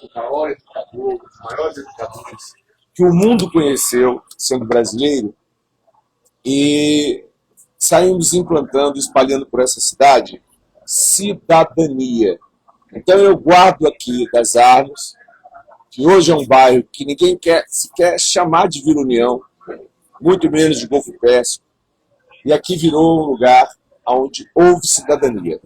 o maior educador, um dos maiores educadores que o mundo conheceu, sendo brasileiro, e saímos implantando, espalhando por essa cidade, cidadania. Então eu guardo aqui das Armas, que hoje é um bairro que ninguém quer sequer chamar de Vila União, muito menos de Golfo Pérsico, e aqui virou um lugar onde houve cidadania.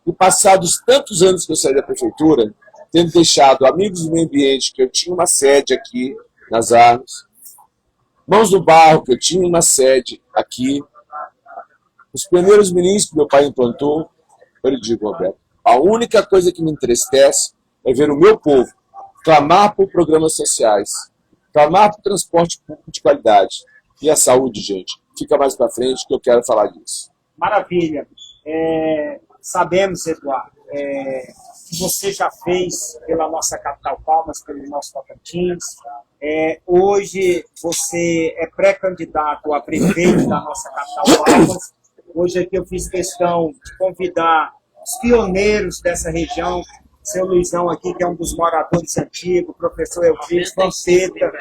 E passados tantos anos que eu saí da prefeitura, tendo deixado amigos do meio ambiente, que eu tinha uma sede aqui nas Armas, Mãos do Barro, que eu tinha uma sede aqui, os pioneiros mirins que meu pai implantou, eu lhe digo, Roberto, a única coisa que me entristece é ver o meu povo clamar por programas sociais, clamar por transporte público de qualidade. E a saúde, gente, fica mais para frente que eu quero falar disso. Maravilha. Sabemos, Eduardo, que você já fez pela nossa capital Palmas, pelo nosso Tocantins. Hoje você é pré-candidato a prefeito da nossa capital Palmas. Hoje aqui eu fiz questão de convidar os pioneiros dessa região, seu Luizão aqui, que é um dos moradores antigos, o professor Elvis Fonseca,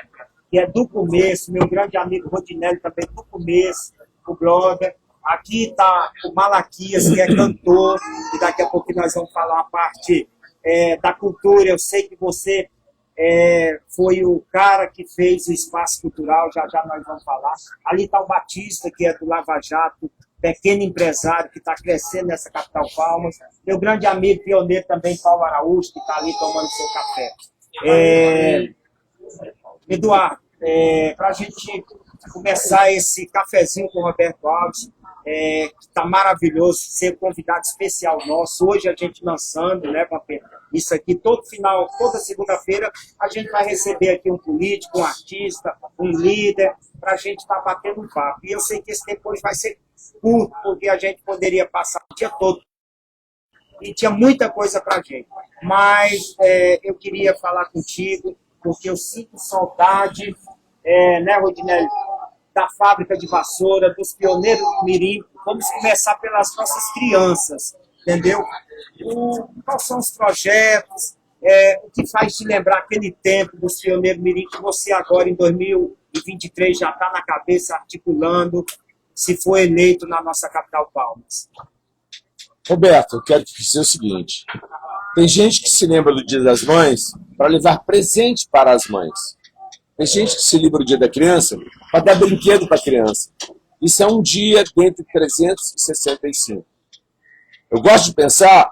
que é do começo, meu grande amigo Rodinelli também do começo, o blogger. Aqui está o Malaquias, que é cantor, e daqui a pouco nós vamos falar a parte da cultura. Eu sei que você foi o cara que fez o espaço cultural, já já nós vamos falar. Ali está o Batista, que é do Lava Jato, pequeno empresário que está crescendo nessa capital Palmas. Meu grande amigo pioneiro também, Paulo Araújo, que está ali tomando seu café. Eduardo, para a gente começar esse cafezinho com o Roberto Alves, que está maravilhoso, ser convidado especial nosso. Hoje a gente lançando, né, Pampeta? Isso aqui, toda segunda-feira, a gente vai receber aqui um político, um artista, um líder, para a gente estar batendo um papo. E eu sei que esse tempo hoje vai ser curto, porque a gente poderia passar o dia todo e tinha muita coisa para a gente. Mas eu queria falar contigo, porque eu sinto saudade, né, Rodinelli, da fábrica de vassoura, dos pioneiros do Mirim. Vamos começar pelas nossas crianças, entendeu? Quais são os projetos, o que faz te lembrar aquele tempo dos pioneiros Mirim, que você agora, em 2023, já está na cabeça, articulando, se for eleito na nossa capital Palmas. Roberto, eu quero te dizer o seguinte, tem gente que se lembra do Dia das Mães para levar presente para as mães. Tem gente que se lembra do Dia da Criança para dar brinquedo para a criança. Isso é um dia dentre 365. Eu gosto de pensar,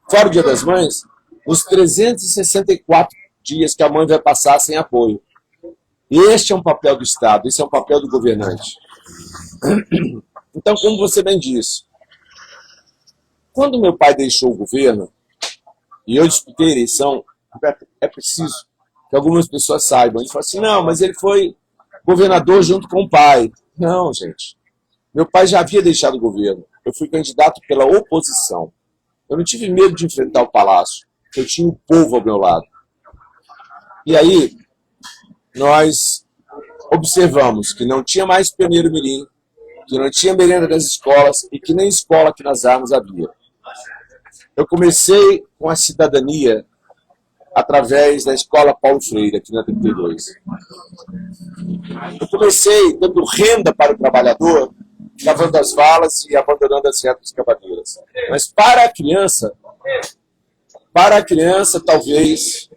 fora o Dia das Mães, nos 364 dias que a mãe vai passar sem apoio. Este é um papel do Estado, esse é um papel do governante. Então, como você bem disse, quando meu pai deixou o governo, e eu disputei a eleição, é preciso que algumas pessoas saibam. Ele fala assim, não, mas ele foi governador junto com o pai. Não, gente. Meu pai já havia deixado o governo. Eu fui candidato pela oposição. Eu não tive medo de enfrentar o palácio. Eu tinha o povo ao meu lado. E aí, nós observamos que não tinha mais pioneiro mirim, que não tinha merenda nas escolas e que nem escola aqui nas Armas havia. Eu comecei com a cidadania através da Escola Paulo Freire, aqui na 32. Eu comecei dando renda para o trabalhador, lavando as valas e abandonando as retas cavadeiras. Mas para a criança, talvez,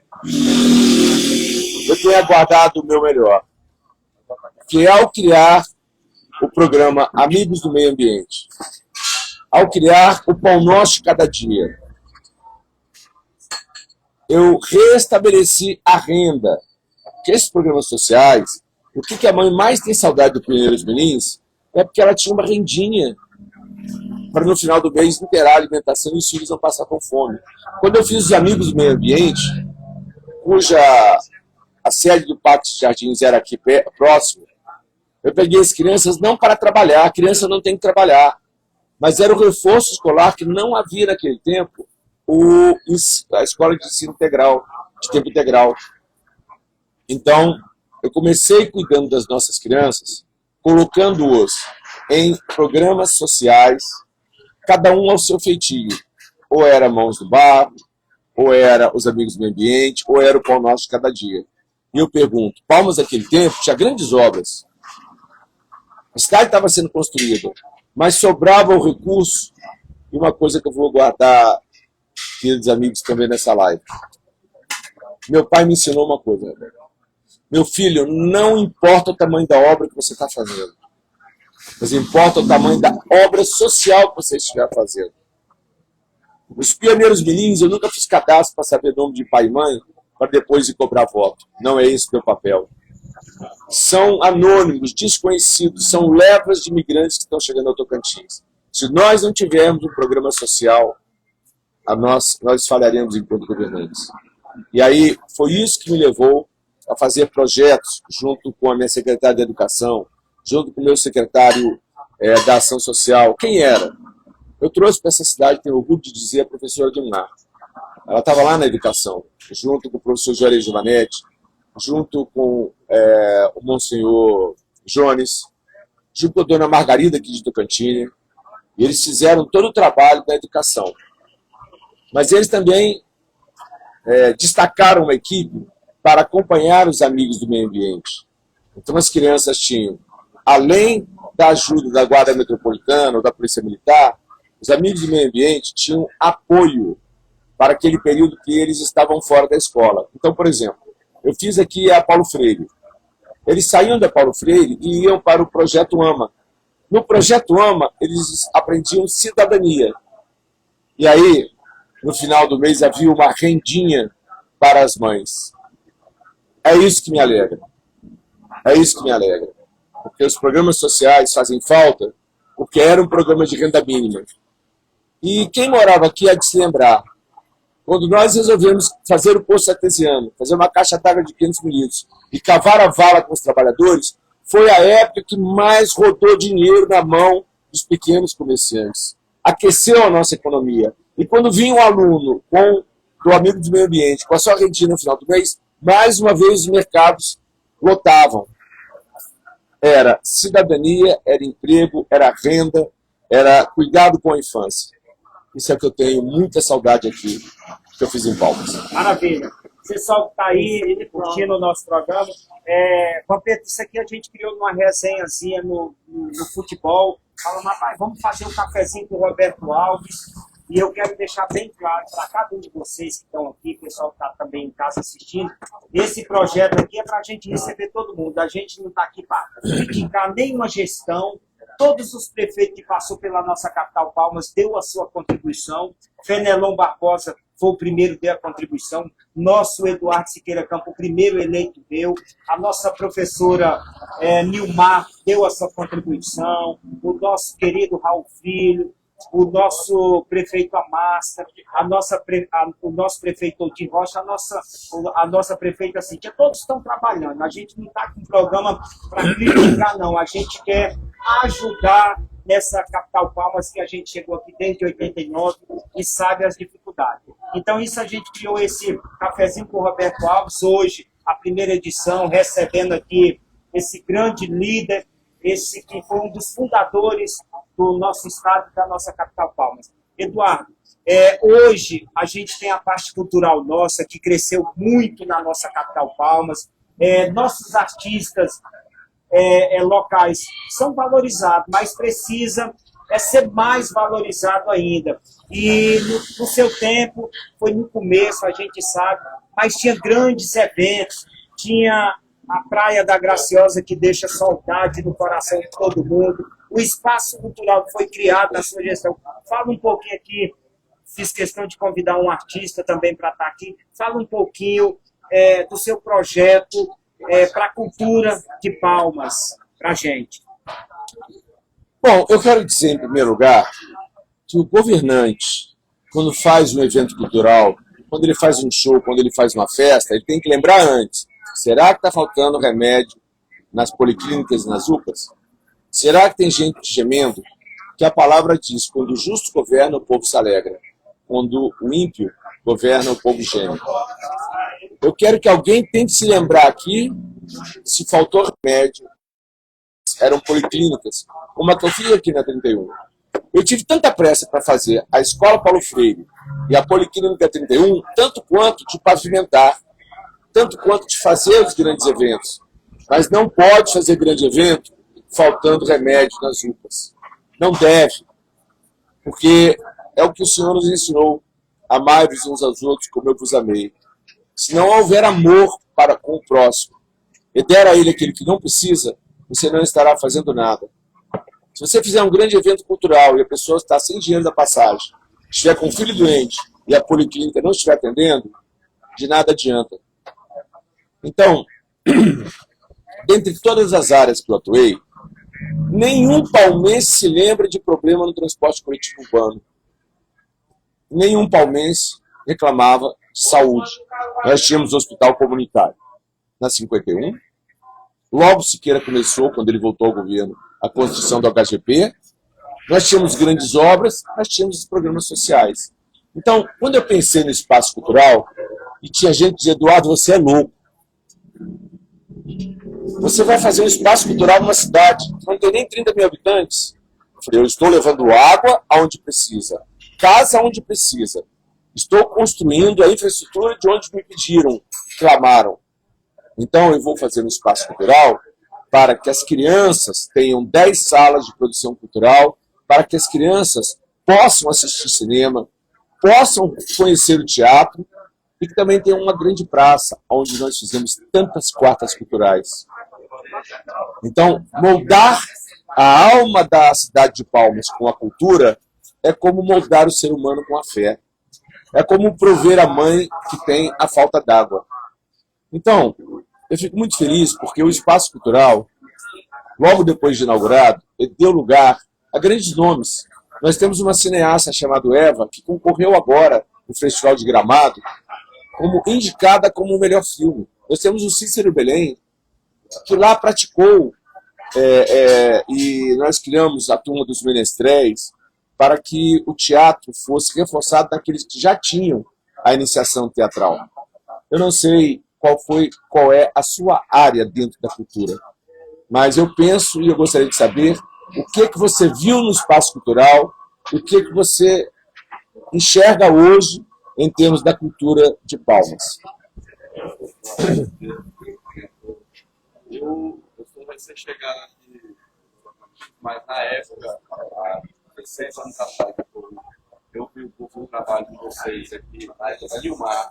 eu tenha guardado o meu melhor, que é ao criar o programa Amigos do Meio Ambiente, ao criar o Pão Nosso de Cada Dia, eu restabeleci a renda. Porque esses programas sociais, o que a mãe mais tem saudade do Pioneiros Mirins é porque ela tinha uma rendinha para no final do mês inteirar a alimentação e os filhos não passar com fome. Quando eu fiz os Amigos do Meio Ambiente, cuja a sede do Parque de Jardins era aqui próximo, eu peguei as crianças não para trabalhar, a criança não tem que trabalhar, mas era o reforço escolar que não havia naquele tempo, a escola de ensino integral, de tempo integral. Então, eu comecei cuidando das nossas crianças, colocando-os em programas sociais, cada um ao seu feitio. Ou era Mãos do Barro, ou era os amigos do meio ambiente, ou era o pão nosso de cada dia. E eu pergunto, Palmas naquele tempo tinha grandes obras. A cidade estava sendo construída, mas sobrava o recurso. E uma coisa que eu vou guardar, queridos amigos, também nessa live. Meu pai me ensinou uma coisa. Meu filho, não importa o tamanho da obra que você está fazendo, mas importa o tamanho da obra social que você estiver fazendo. Os pioneiros milins, eu nunca fiz cadastro para saber o nome de pai e mãe, para depois ir cobrar voto. Não é esse o meu papel. São anônimos, desconhecidos, são levas de imigrantes que estão chegando ao Tocantins. Se nós não tivermos um programa social, nós falharemos enquanto governantes. E aí, foi isso que me levou a fazer projetos junto com a minha secretária de Educação, junto com o meu secretário da Ação Social. Quem era? Eu trouxe para essa cidade, tenho orgulho de dizer, a professora Dilmar. Ela estava lá na educação, junto com o professor Juarez Giovanetti, junto com o Monsenhor Jones, junto com a dona Margarida aqui de Tocantins, e eles fizeram todo o trabalho da educação. Mas eles também destacaram uma equipe para acompanhar os amigos do meio ambiente. Então as crianças tinham, além da ajuda da Guarda Metropolitana ou da Polícia Militar, os amigos do meio ambiente tinham apoio para aquele período que eles estavam fora da escola. Então, por exemplo, eu fiz aqui a Paulo Freire. Eles saíam da Paulo Freire e iam para o Projeto AMA. No Projeto AMA, eles aprendiam cidadania. E aí, no final do mês, havia uma rendinha para as mães. É isso que me alegra. É isso que me alegra. Porque os programas sociais fazem falta, porque era um programa de renda mínima. E quem morava aqui há de se lembrar, quando nós resolvemos fazer o poço artesiano, fazer uma caixa d'água de 500 mililitros e cavar a vala com os trabalhadores, foi a época que mais rodou dinheiro na mão dos pequenos comerciantes. Aqueceu a nossa economia. E quando vinha um aluno com o amigo do meio ambiente, com a sua rentinha no final do mês, mais uma vez os mercados lotavam. Era cidadania, era emprego, era renda, era cuidado com a infância. Isso é que eu tenho muita saudade aqui, que eu fiz em Palmas. Maravilha. Pessoal que está aí curtindo o nosso programa. Vampeta, isso aqui a gente criou numa resenhazinha no futebol. Falamos, rapaz, vamos fazer um cafezinho com o Roberto Alves. E eu quero deixar bem claro para cada um de vocês que estão aqui, pessoal que está também em casa assistindo, esse projeto aqui é para a gente receber todo mundo. A gente não está aqui para criticar nenhuma gestão. Todos os prefeitos que passou pela nossa capital Palmas deu a sua contribuição. Fenelon Barbosa foi o primeiro, deu a contribuição. Nosso Eduardo Siqueira Campo, o primeiro eleito, deu. A nossa professora Nilmar deu a sua contribuição. O nosso querido Raul Filho, o nosso prefeito Amasta, o nosso prefeito Odir Rocha, a nossa prefeita Cíntia, todos estão trabalhando. A gente não está com um programa para criticar, não. A gente quer ajudar nessa capital Palmas, que a gente chegou aqui desde 89 e sabe as dificuldades. Então, isso a gente criou esse cafezinho com o Roberto Alves, hoje, a primeira edição, recebendo aqui esse grande líder, esse que foi um dos fundadores do nosso estado e da nossa capital Palmas. Eduardo, hoje a gente tem a parte cultural nossa, que cresceu muito na nossa capital Palmas. Nossos artistas locais são valorizados, mas precisa ser mais valorizado ainda. E no seu tempo, foi no começo, a gente sabe, mas tinha grandes eventos, tinha a Praia da Graciosa, que deixa saudade no coração de todo mundo. O espaço cultural que foi criado na sua gestão. Fala um pouquinho aqui, fiz questão de convidar um artista também para estar aqui. Fala um pouquinho do seu projeto para a cultura de Palmas, para a gente. Bom, eu quero dizer, em primeiro lugar, que o governante, quando faz um evento cultural, quando ele faz um show, quando ele faz uma festa, ele tem que lembrar antes. Será que está faltando remédio nas policlínicas e nas UPAs? Será que tem gente gemendo? Que a palavra diz, quando o justo governa, o povo se alegra. Quando o ímpio governa, o povo geme. Eu quero que alguém tente se lembrar aqui, se faltou remédio, eram policlínicas, como a que eu fiz aqui na 31. Eu tive tanta pressa para fazer a Escola Paulo Freire e a Policlínica 31, tanto quanto de pavimentar, tanto quanto de fazer os grandes eventos. Mas não pode fazer grande evento faltando remédio nas UPAs. Não deve, porque é o que o Senhor nos ensinou, amai-vos uns aos outros como eu vos amei. Se não houver amor para com o próximo, e der a ele aquilo que não precisa, você não estará fazendo nada. Se você fizer um grande evento cultural e a pessoa está sem dinheiro da passagem, estiver com um filho doente e a policlínica não estiver atendendo, de nada adianta. Então, dentre todas as áreas que eu atuei, nenhum palmense se lembra de problema no transporte coletivo urbano. Nenhum palmense reclamava de saúde. Nós tínhamos o hospital comunitário na 51. Logo Siqueira começou, quando ele voltou ao governo, a construção do HGP. Nós tínhamos grandes obras, nós tínhamos os programas sociais. Então, quando eu pensei no espaço cultural, e tinha gente dizendo, Eduardo, você é louco. Você vai fazer um espaço cultural numa cidade que não tem nem 30 mil habitantes? Eu falei, eu estou levando água aonde precisa, casa onde precisa. Estou construindo a infraestrutura de onde me pediram, clamaram. Então, eu vou fazer um espaço cultural para que as crianças tenham 10 salas de produção cultural, para que as crianças possam assistir cinema, possam conhecer o teatro e que também tenham uma grande praça, onde nós fizemos tantas quartas culturais. Então, moldar a alma da cidade de Palmas com a cultura é como moldar o ser humano com a fé. É como prover a mãe que tem a falta d'água. Então, eu fico muito feliz porque o espaço cultural, logo depois de inaugurado, ele deu lugar a grandes nomes. Nós temos uma cineasta chamada Eva, que concorreu agora no Festival de Gramado, como indicada como o melhor filme. Nós temos o Cícero Belém, que lá praticou, e nós criamos a Turma dos Menestréis para que o teatro fosse reforçado naqueles que já tinham a iniciação teatral. Eu não sei qual é a sua área dentro da cultura, mas eu penso e eu gostaria de saber o que você viu no espaço cultural, o que você enxerga hoje em termos da cultura de Palmas. Eu comecei a chegar aqui, mas na época, há 16 anos atrás, eu vi um pouco do trabalho de vocês aqui, na época da Nilmar,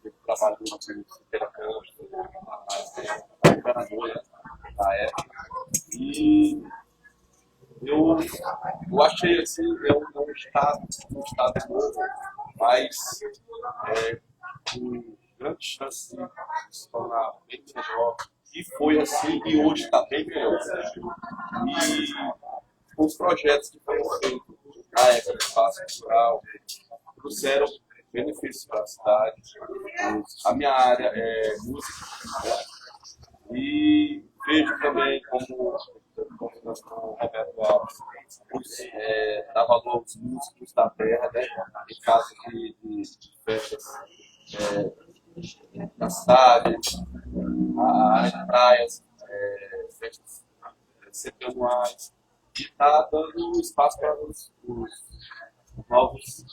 eu trabalho no Siqueira Campos, na governadora da época, e eu achei assim, um estado novo, mas com grande chance de se tornar bem melhor. E foi assim, e hoje está bem melhor. E os projetos que foram feitos na época do espaço cultural trouxeram benefícios para a cidade. A minha área é música, né? E vejo também como o Roberto Alves dá valor aos músicos da terra, né? Em caso de festas na cidade, a área de praias, festas seteanuais, e está dando espaço para os novos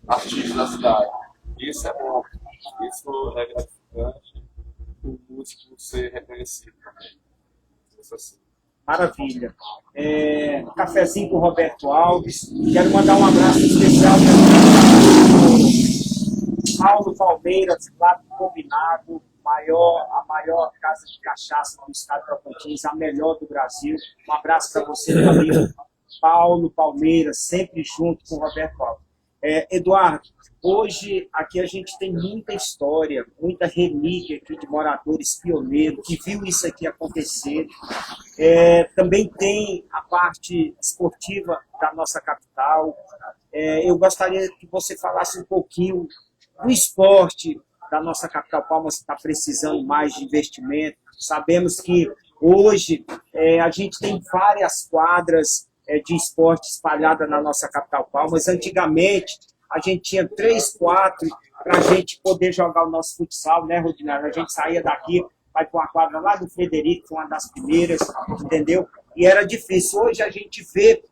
artistas da cidade. Isso é bom, isso é gratificante, o músico ser reconhecido também. Isso assim. Maravilha. Cafezinho com o Roberto Alves. Quero mandar um abraço especial para o Paulo Palmeiras, lá do Combinado, a maior casa de cachaça do estado de Tocantins, a melhor do Brasil. Um abraço para você, meu amigo Paulo Palmeiras, sempre junto com o Roberto Alves. Eduardo, hoje aqui a gente tem muita história, muita relíquia aqui de moradores pioneiros que viu isso aqui acontecer. Também tem a parte esportiva da nossa capital. Eu gostaria que você falasse um pouquinho do esporte da nossa capital. Palmas está precisando mais de investimento. Sabemos que hoje a gente tem várias quadras de esporte espalhada na nossa capital Palmas. Antigamente, a gente tinha 3, 4 para a gente poder jogar o nosso futsal, né, Rodinei? A gente saía daqui, vai para uma quadra lá do Frederico, que foi uma das primeiras, entendeu? E era difícil. Hoje a gente vê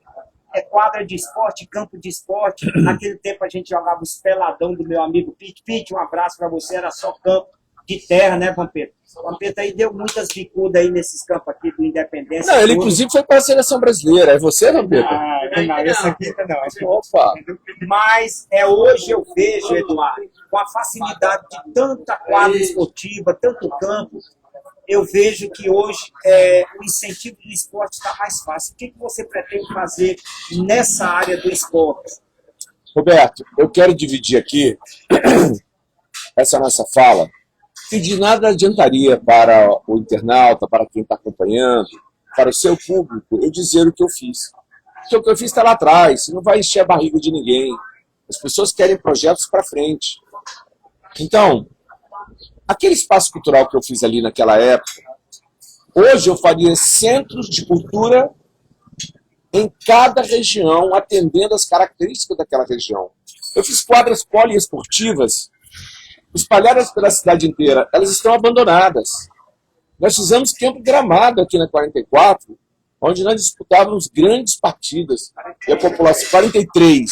quadra de esporte, campo de esporte. Naquele tempo a gente jogava os peladão do meu amigo Pete. Pete, um abraço para você, era só campo de terra, né, Vampeta? O Vampeta aí deu muitas bicudas aí nesses campos aqui do Independência. Não, ele inclusive foi para a seleção brasileira. É você, Vampeta? Não, esse aqui não. Opa! Mas hoje eu vejo, Eduardo, com a facilidade de tanta quadra esportiva, tanto campo, eu vejo que hoje o incentivo do esporte está mais fácil. O que você pretende fazer nessa área do esporte? Roberto, eu quero dividir aqui essa nossa fala, que de nada adiantaria para o internauta, para quem está acompanhando, para o seu público, eu dizer o que eu fiz. Porque o que eu fiz está lá atrás, não vai encher a barriga de ninguém. As pessoas querem projetos para frente. Então, aquele espaço cultural que eu fiz ali naquela época, hoje eu faria centros de cultura em cada região, atendendo as características daquela região. Eu fiz quadras poliesportivas espalhadas pela cidade inteira. Elas estão abandonadas. Nós fizemos campo gramado aqui na 44, onde nós disputávamos grandes partidas. E a população, 43.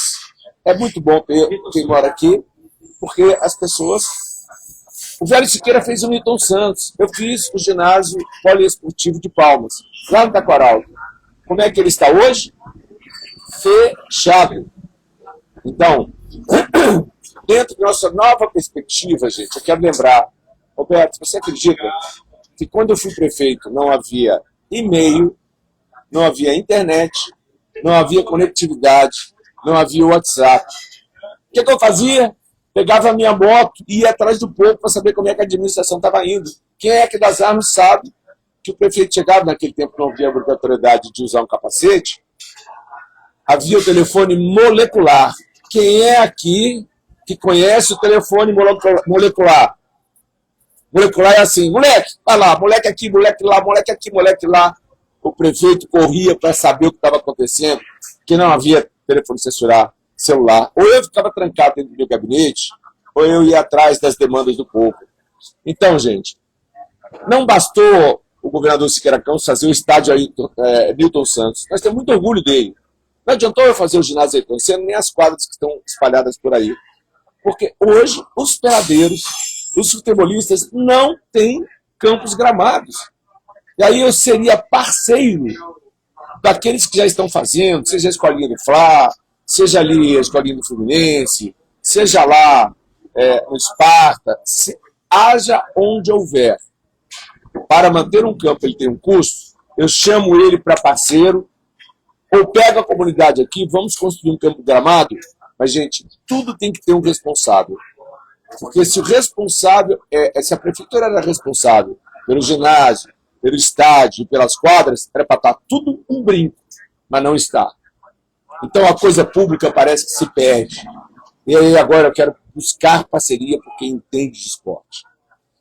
É muito bom ter quem mora aqui, porque as pessoas... O Velho Siqueira fez o Newton Santos. Eu fiz o ginásio poliesportivo de Palmas, lá no Taquaral. Como é que ele está hoje? Fechado. Então, dentro da nossa nova perspectiva, gente, eu quero lembrar, Roberto, você acredita que quando eu fui prefeito não havia e-mail, não havia internet, não havia conectividade, não havia WhatsApp. O que eu fazia? Pegava a minha moto e ia atrás do povo para saber como é que a administração estava indo. Quem é que das armas sabe que o prefeito chegava, naquele tempo não havia obrigatoriedade de usar um capacete, havia o telefone molecular. Quem é aqui que conhece o telefone molecular? Molecular é assim, moleque, vai lá, moleque aqui, moleque lá, moleque aqui, moleque lá. O prefeito corria para saber o que estava acontecendo, que não havia telefone celular. Ou eu ficava trancado dentro do meu gabinete, ou eu ia atrás das demandas do povo. Então, gente, não bastou o governador Siqueira Campos fazer o estádio Newton Santos. Nós temos muito orgulho dele. Não adiantou eu fazer o ginásio Ayrton Senna, nem as quadras que estão espalhadas por aí. Porque hoje os peladeiros, os futebolistas não têm campos gramados. E aí eu seria parceiro daqueles que já estão fazendo, seja a escolinha do Fla, seja ali a escolinha do Fluminense, seja lá no Esparta, haja onde houver. Para manter um campo, ele tem um custo, eu chamo ele para parceiro, ou pego a comunidade aqui, vamos construir um campo gramado, mas, gente, tudo tem que ter um responsável. Porque se o responsável, se a prefeitura era responsável pelo ginásio, pelo estádio, pelas quadras, era para estar tudo um brinco, mas não está. Então a coisa pública parece que se perde. E aí agora eu quero buscar parceria por quem entende de esporte.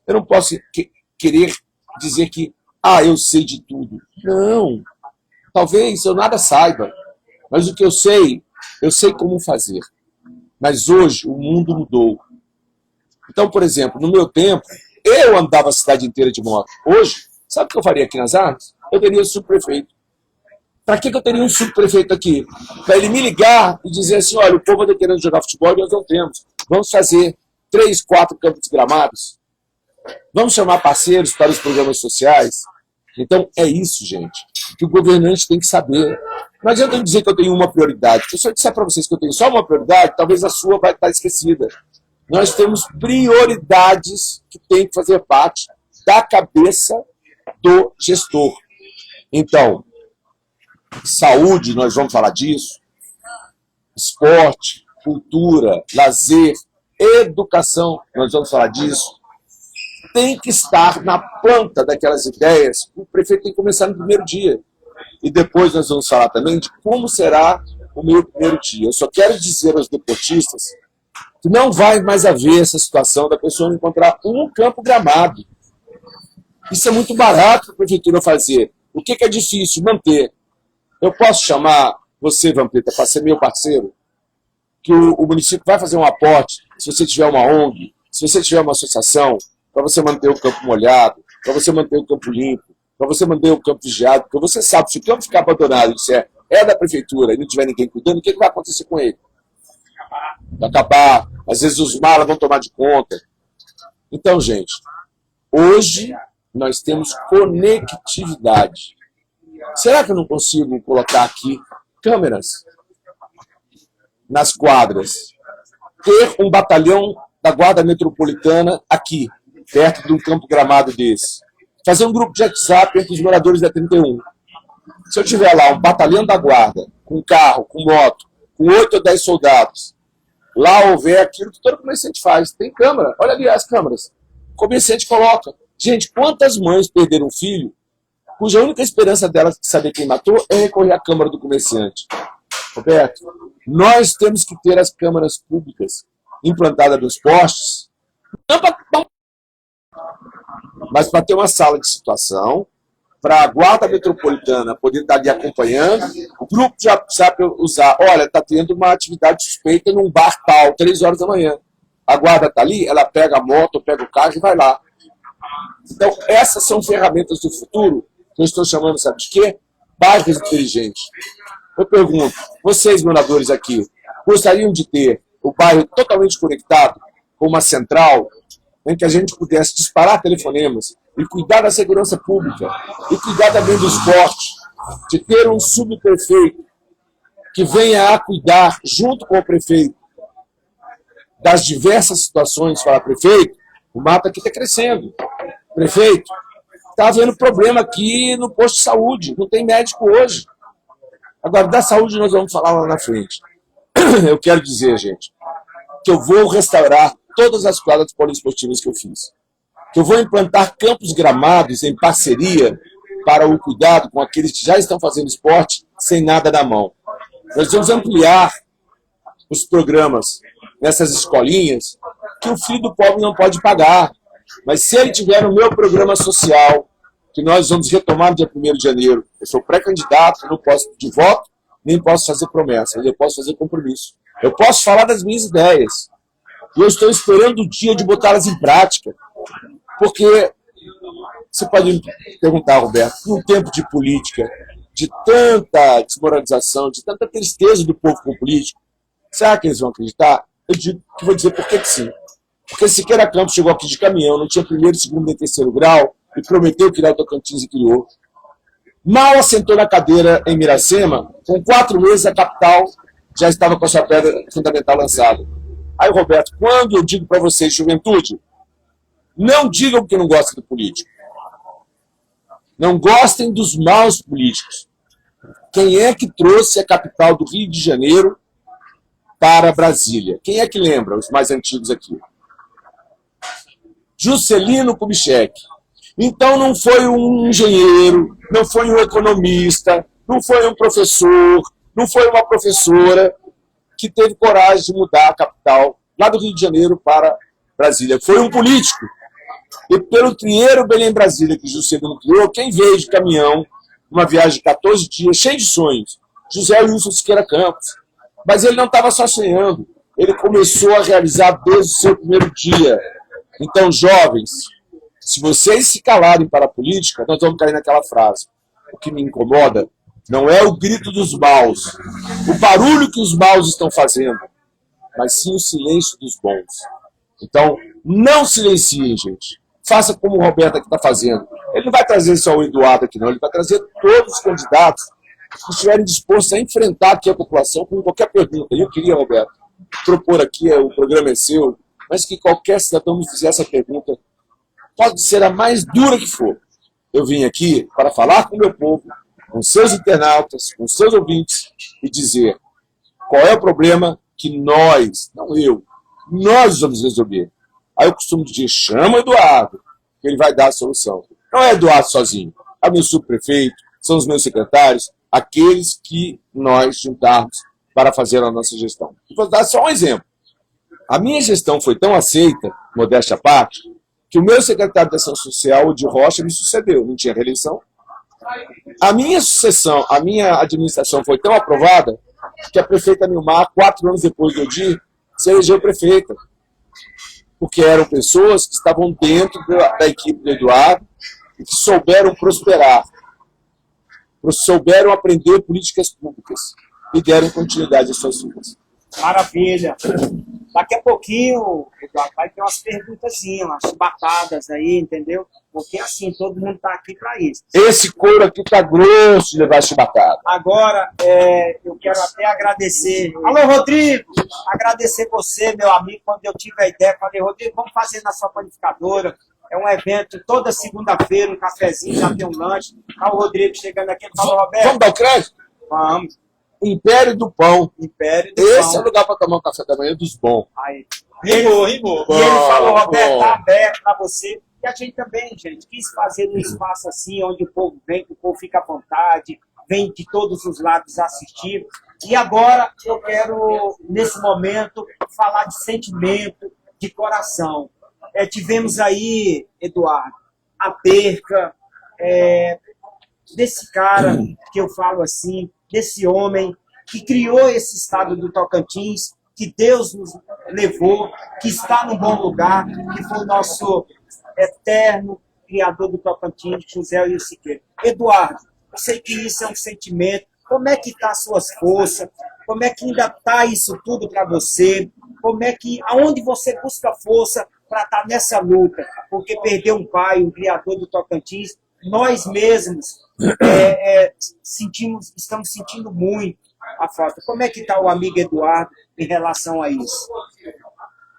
Eu não posso querer dizer que, eu sei de tudo. Não. Talvez eu nada saiba, mas o que eu sei como fazer. Mas hoje o mundo mudou. Então, por exemplo, no meu tempo, eu andava a cidade inteira de moto. Hoje, sabe o que eu faria aqui nas Artes? Eu teria um subprefeito. Para que eu teria um subprefeito aqui? Para ele me ligar e dizer assim, olha, o povo está querendo jogar futebol e nós não temos. Vamos fazer 3, 4 campos gramados? Vamos chamar parceiros para os programas sociais? Então, é isso, gente, que o governante tem que saber. Não adianta eu dizer que eu tenho uma prioridade. Se eu disser para vocês que eu tenho só uma prioridade, talvez a sua vai estar esquecida. Nós temos prioridades que têm que fazer parte da cabeça do gestor. Então, saúde, nós vamos falar disso, esporte, cultura, lazer, educação, nós vamos falar disso. Tem que estar na ponta daquelas ideias. O prefeito tem que começar no primeiro dia. E depois nós vamos falar também de como será o meu primeiro dia. Eu só quero dizer aos deportistas que não vai mais haver essa situação da pessoa encontrar um campo gramado. Isso é muito barato para a prefeitura fazer. O que é difícil? Manter. Eu posso chamar você, Vampeta, para ser meu parceiro? Que o município vai fazer um aporte, se você tiver uma ONG, se você tiver uma associação, para você manter o campo molhado, para você manter o campo limpo, para você manter o campo vigiado, porque você sabe, se o campo ficar abandonado e disser, é da prefeitura e não tiver ninguém cuidando, o que vai acontecer com ele? Vai acabar, às vezes os malas vão tomar de conta. Então, gente, hoje nós temos conectividade. Será que eu não consigo colocar aqui câmeras nas quadras? Ter um batalhão da Guarda Metropolitana aqui, perto de um campo gramado desse. Fazer um grupo de WhatsApp entre os moradores da 31. Se eu tiver lá um batalhão da Guarda, com carro, com moto, com 8 ou 10 soldados, lá houver aquilo que todo comerciante faz. Tem câmera, olha ali as câmeras. O comerciante coloca. Gente, quantas mães perderam um filho cuja única esperança delas de saber quem matou é recorrer à câmera do comerciante? Roberto, nós temos que ter as câmeras públicas implantadas nos postes, não para, mas para ter uma sala de situação, para a Guarda Metropolitana poder estar ali acompanhando, o grupo já sabe usar, olha, está tendo uma atividade suspeita num bar tal, 3 horas da manhã. A guarda está ali, ela pega a moto, pega o carro e vai lá. Então, essas são ferramentas do futuro, que eu estou chamando, sabe de quê? Bairros inteligentes. Eu pergunto, vocês, moradores aqui, gostariam de ter o bairro totalmente conectado, com uma central, em que a gente pudesse disparar telefonemas e cuidar da segurança pública, e cuidar também do esporte, de ter um subprefeito que venha a cuidar, junto com o prefeito, das diversas situações, fala prefeito, o mato aqui está crescendo. Prefeito, está havendo problema aqui no posto de saúde, não tem médico hoje. Agora, da saúde nós vamos falar lá na frente. Eu quero dizer, gente, que eu vou restaurar todas as quadras poliesportivas que eu fiz. Que eu vou implantar campos gramados em parceria para o cuidado com aqueles que já estão fazendo esporte sem nada na mão. Nós vamos ampliar os programas nessas escolinhas que o filho do pobre não pode pagar. Mas se ele tiver no meu programa social, que nós vamos retomar no dia 1º de janeiro, eu sou pré-candidato, não posso pedir voto, nem posso fazer promessa, eu posso fazer compromisso. Eu posso falar das minhas ideias. E eu estou esperando o dia de botá-las em prática. Porque você pode me perguntar, Roberto, num tempo de política, de tanta desmoralização, de tanta tristeza do povo com o político, será que eles vão acreditar? Eu digo que vou dizer por que sim. Porque Siqueira Campos chegou aqui de caminhão, não tinha 1º, 2º e 3º grau, e prometeu criar o Tocantins e criou. Mal assentou na cadeira em Miracema, com 4 meses a capital já estava com a sua pedra fundamental lançada. Aí, Roberto, quando eu digo para vocês, juventude, não digam que não gostam do político. Não gostem dos maus políticos. Quem é que trouxe a capital do Rio de Janeiro para Brasília? Quem é que lembra, os mais antigos aqui? Juscelino Kubitschek. Então não foi um engenheiro, não foi um economista, não foi um professor, não foi uma professora que teve coragem de mudar a capital lá do Rio de Janeiro para Brasília. Foi um político. E pelo Trieiro Belém-Brasília, que Juscelino criou, quem veio de caminhão, uma viagem de 14 dias, cheio de sonhos? José Wilson Siqueira Campos. Mas ele não estava só sonhando, ele começou a realizar desde o seu primeiro dia. Então, jovens, se vocês se calarem para a política, nós vamos cair naquela frase. O que me incomoda não é o grito dos maus, o barulho que os maus estão fazendo, mas sim o silêncio dos bons. Então, não silenciem, gente. Faça como o Roberto aqui está fazendo. Ele não vai trazer só o Eduardo aqui, não. Ele vai trazer todos os candidatos que estiverem dispostos a enfrentar aqui a população com qualquer pergunta. E eu queria, Roberto, propor aqui, o programa é seu, mas que qualquer cidadão me fizesse a pergunta, pode ser a mais dura que for. Eu vim aqui para falar com o meu povo, com seus internautas, com seus ouvintes, e dizer qual é o problema que nós, não eu, nós vamos resolver. Aí eu costumo dizer, chama o Eduardo, que ele vai dar a solução. Não é Eduardo sozinho, é o meu subprefeito, são os meus secretários, aqueles que nós juntarmos para fazer a nossa gestão. E vou dar só um exemplo. A minha gestão foi tão aceita, modéstia à parte, que o meu secretário de Ação Social, o de Rocha, me sucedeu, não tinha reeleição. A minha sucessão, a minha administração foi tão aprovada que a prefeita Nilmar, 4 anos depois do dia, se elegeu prefeita. Porque eram pessoas que estavam dentro da equipe do Eduardo e que souberam prosperar. souberam aprender políticas públicas e deram continuidade às suas vidas. Maravilha. Daqui a pouquinho, Eduardo, vai ter umas perguntazinhas, umas chibatadas aí, entendeu? Porque assim, todo mundo está aqui para isso. Esse couro aqui tá grosso de levar chibatada. Agora, eu quero até agradecer. Alô, Rodrigo! Agradecer você, meu amigo, quando eu tive a ideia, falei, Rodrigo, vamos fazer na sua panificadora. É um evento toda segunda-feira, um cafezinho, já tem um lanche. Tá o Rodrigo chegando aqui, falou, Roberto. Vamos dar o crédito? Vamos. Império do Pão. Império do Esse Pão. é o lugar para tomar um café da manhã dos bons. Aí. Rimou. E ele falou, Roberto, tá aberto para você. E a gente também, gente, quis fazer num espaço assim, onde o povo vem, que o povo fica à vontade, vem de todos os lados assistir. E agora eu quero, nesse momento, falar de sentimento, de coração. Tivemos aí, Eduardo, a perca desse cara, que eu falo assim, desse homem que criou esse estado do Tocantins, que Deus nos levou, que está num bom lugar, que foi o nosso eterno criador do Tocantins, José Wilson Siqueira. Eduardo, eu sei que isso é um sentimento. Como é que estão as suas forças? Como é que ainda está isso tudo para você? Aonde você busca força para estar nessa luta? Porque perdeu um pai, um criador do Tocantins, nós mesmos estamos sentindo muito a falta. Como é que está o amigo Eduardo em relação a isso?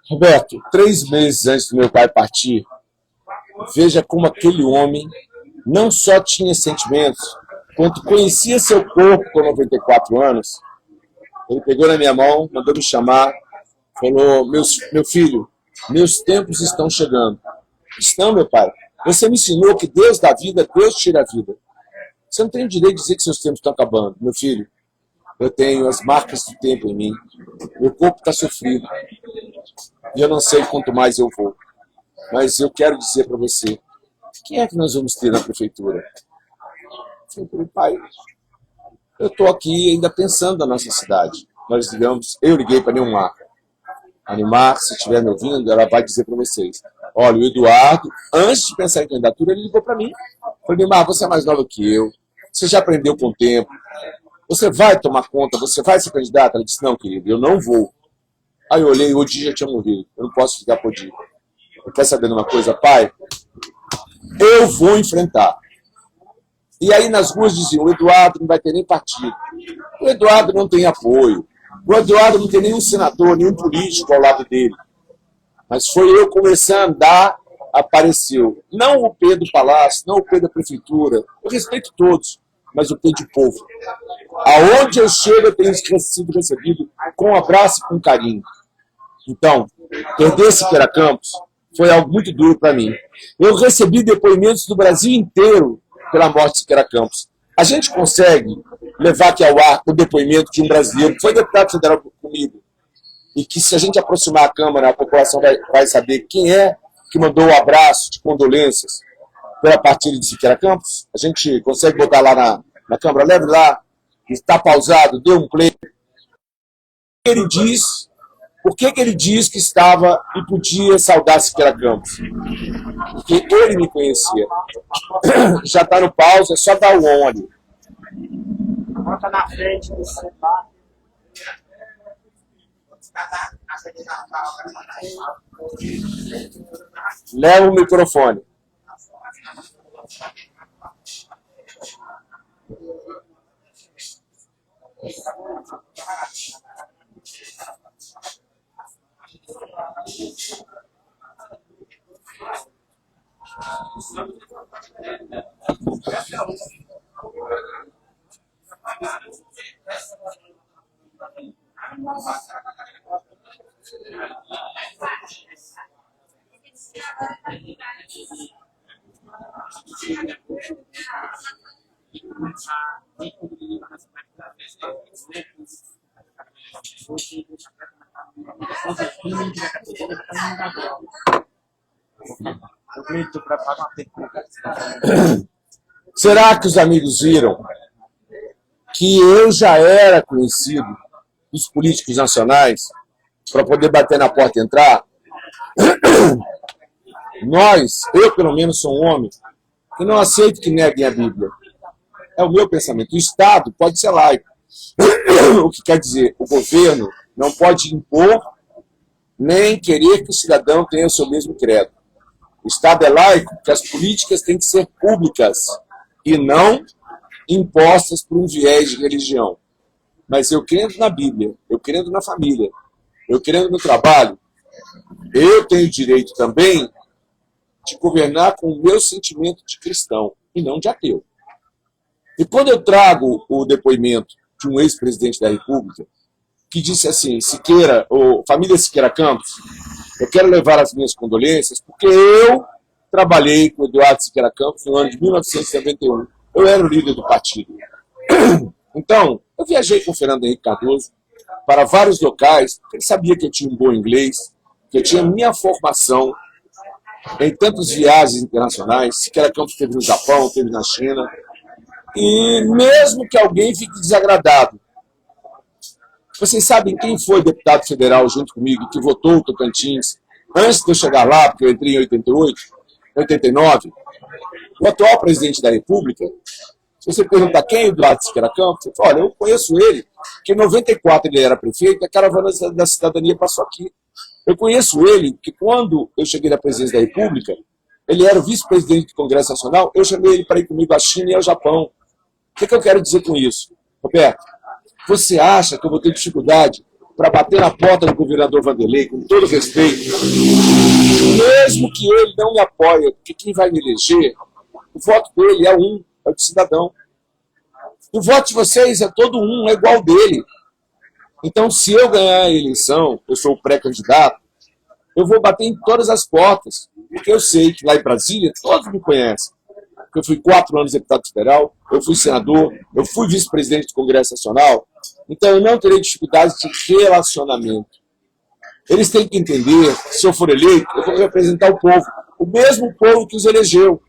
Roberto, 3 meses antes do meu pai partir, veja como aquele homem não só tinha sentimentos, quanto conhecia seu corpo com 94 anos. Ele pegou na minha mão, mandou me chamar, falou, meu filho, meus tempos estão chegando. Estão, meu pai. Você me ensinou que Deus dá vida, Deus tira a vida. Você não tem o direito de dizer que seus tempos estão acabando. Meu filho, eu tenho as marcas do tempo em mim. Meu corpo está sofrido. E eu não sei quanto mais eu vou. Mas eu quero dizer para você, quem é que nós vamos ter na prefeitura? Eu falei, pai, eu estou aqui ainda pensando na nossa cidade. Eu liguei para Neumar. A Neumar, se estiver me ouvindo, ela vai dizer para vocês. Olha, o Eduardo, antes de pensar em candidatura, ele ligou para mim. Eu falei, Neumar, você é mais nova que eu. Você já aprendeu com o tempo. Você vai tomar conta, você vai ser candidato? Ela disse, não, querido, eu não vou. Aí eu olhei, o Odi já tinha morrido. Eu não posso ficar por Odi. Eu quero saber de uma coisa, pai? Eu vou enfrentar. E aí nas ruas diziam, o Eduardo não vai ter nem partido. O Eduardo não tem apoio. O Eduardo não tem nenhum senador, nenhum político ao lado dele. Mas foi eu começar a andar, apareceu. Não o P do Palácio, não o P da Prefeitura. Eu respeito todos, mas o P de povo. Aonde eu chego, eu tenho sido recebido com um abraço e com carinho. Então, perder Siqueira Campos foi algo muito duro para mim. Eu recebi depoimentos do Brasil inteiro pela morte de Siqueira Campos. A gente consegue levar aqui ao ar o depoimento de um brasileiro que foi deputado federal comigo e que, se a gente aproximar a Câmara, a população vai saber quem é que mandou o abraço de condolências pela partida de Siqueira Campos. A gente consegue botar lá na Câmara, leve lá, está pausado, dê um play. Ele diz, por que ele diz que estava e podia saudar Siqueira Campos? Porque ele me conhecia. Já está no pause, é só dar o on ali. Bota na frente do celular. Leva o microfone. Será que os amigos viram que eu já era conhecido dos políticos nacionais para poder bater na porta e entrar? Eu pelo menos sou um homem que não aceito que neguem a Bíblia. É o meu pensamento. O Estado pode ser laico. O que quer dizer, o governo não pode impor nem querer que o cidadão tenha o seu mesmo credo. O Estado é laico porque as políticas têm que ser públicas e não impostas por um viés de religião. Mas eu crendo na Bíblia, eu crendo na família, eu crendo no trabalho, eu tenho direito também de governar com o meu sentimento de cristão e não de ateu. E quando eu trago o depoimento de um ex-presidente da República, que disse assim, Siqueira, ou família Siqueira Campos, eu quero levar as minhas condolências, porque eu trabalhei com o Eduardo Siqueira Campos no ano de 1991. Eu era o líder do partido. Então, eu viajei com o Fernando Henrique Cardoso para vários locais, porque ele sabia que eu tinha um bom inglês, que eu tinha minha formação em tantas viagens internacionais. Siqueira Campos esteve no Japão, esteve na China. E mesmo que alguém fique desagradado, vocês sabem quem foi deputado federal junto comigo que votou o Tocantins antes de eu chegar lá, porque eu entrei em 88, 89? O atual presidente da República. Se você perguntar quem é Eduardo Siqueira Campos, você fala, olha, eu conheço ele, porque em 94 ele era prefeito e a caravana da cidadania passou aqui. Eu conheço ele, porque quando eu cheguei na presidência da República, ele era o vice-presidente do Congresso Nacional, eu chamei ele para ir comigo à China e ao Japão. O que eu quero dizer com isso? Roberto, você acha que eu vou ter dificuldade para bater na porta do governador Vanderlei, com todo respeito, mesmo que ele não me apoie, porque quem vai me eleger, o voto dele é o do cidadão. O voto de vocês é todo é igual dele. Então, se eu ganhar a eleição, eu sou o pré-candidato, eu vou bater em todas as portas, porque eu sei que lá em Brasília todos me conhecem. Eu fui 4 anos deputado federal, eu fui senador, eu fui vice-presidente do Congresso Nacional, então eu não terei dificuldade de relacionamento. Eles têm que entender, se eu for eleito, eu vou representar o povo, o mesmo povo que os elegeu.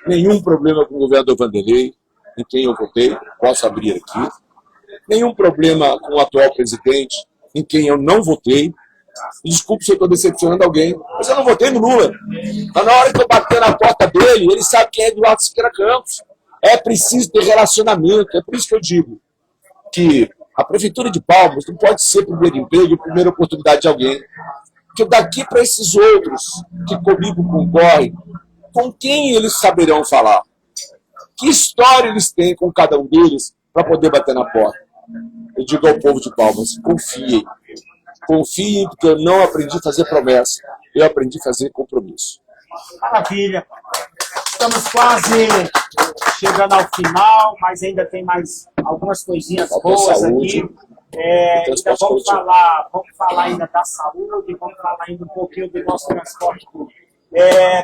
Nenhum problema com o governador Vanderlei, em quem eu votei, posso abrir aqui. Nenhum problema com o atual presidente, em quem eu não votei. Desculpe se eu estou decepcionando alguém, mas eu não votei no Lula. Mas na hora que eu bater na porta dele, ele sabe quem é Eduardo Siqueira Campos. É preciso ter relacionamento. É por isso que eu digo que a Prefeitura de Palmas não pode ser primeiro emprego e primeira oportunidade de alguém. Porque daqui para esses outros que comigo concorrem, com quem eles saberão falar? Que história eles têm com cada um deles para poder bater na porta? Eu digo ao povo de Palmas, confiem. Confiem, porque eu não aprendi a fazer promessa, eu aprendi a fazer compromisso. Maravilha. Estamos quase chegando ao final, mas ainda tem mais algumas coisinhas boas aqui. Ainda vamos falar ainda da saúde, vamos falar ainda um pouquinho do nosso transporte público.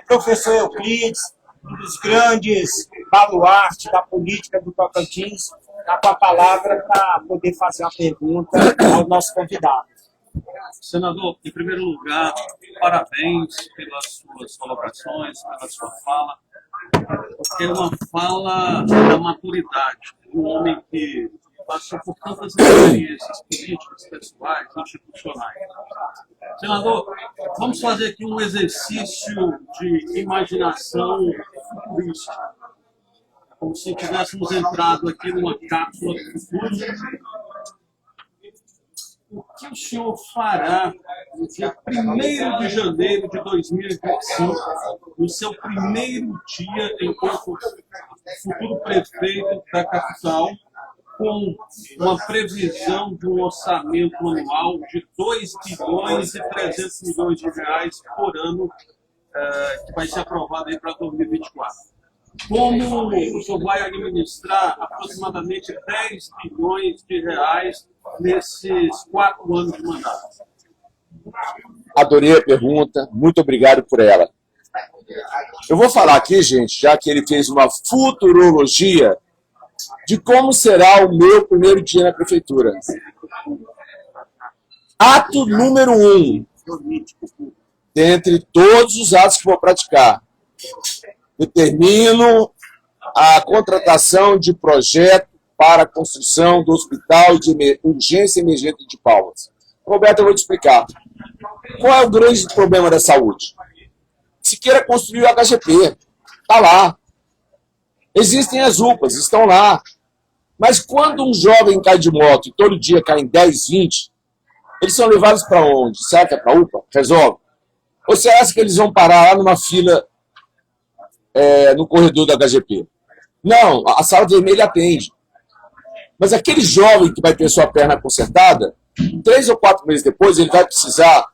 Professor Euclides, um dos grandes baluartes da política do Tocantins, está com a palavra para poder fazer uma pergunta ao nosso convidado. Senador, em primeiro lugar, parabéns pelas suas colocações, pela sua fala, porque é uma fala da maturidade, um homem que passou por tantas experiências políticas, pessoais, institucionais. Senador, vamos fazer aqui um exercício de imaginação futurística, como se tivéssemos entrado aqui numa cápsula do futuro. O que o senhor fará no dia 1º de janeiro de 2025, no seu primeiro dia enquanto futuro prefeito da capital, com uma previsão de um orçamento anual de 2 bilhões e 300 milhões de reais por ano, que vai ser aprovado aí para 2024? Como o senhor vai administrar aproximadamente 10 bilhões de reais nesses 4 anos de mandato? Adorei a pergunta, muito obrigado por ela. Eu vou falar aqui, gente, já que ele fez uma futurologia de como será o meu primeiro dia na prefeitura. Ato número 1, dentre todos os atos que vou praticar, determino a contratação de projeto para a construção do Hospital de Urgência Emergente de Palmas. Roberto, eu vou te explicar. Qual é o grande problema da saúde? Siqueira construiu o HGP, está lá. Existem as UPAs, estão lá. Mas quando um jovem cai de moto e todo dia cai em 10, 20, eles são levados para onde? Será que é para a UPA? Resolve. Ou você acha que eles vão parar lá numa fila no corredor da HGP? Não, a sala vermelha atende. Mas aquele jovem que vai ter sua perna consertada, 3 ou 4 meses depois, ele vai precisar,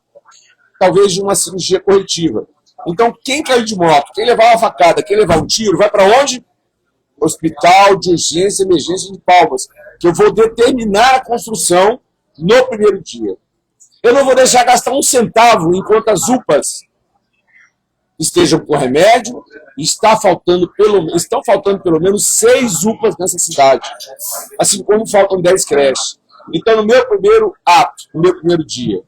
talvez, de uma cirurgia corretiva. Então, quem caiu de moto, quem levar uma facada, quem levar um tiro, vai para onde? Hospital de Urgência e Emergência de Palmas, que eu vou determinar a construção no primeiro dia. Eu não vou deixar gastar um centavo enquanto as UPAs estejam com remédio e estão faltando pelo menos 6 UPAs nessa cidade, assim como faltam 10 creches. Então, no meu primeiro ato, no meu primeiro dia,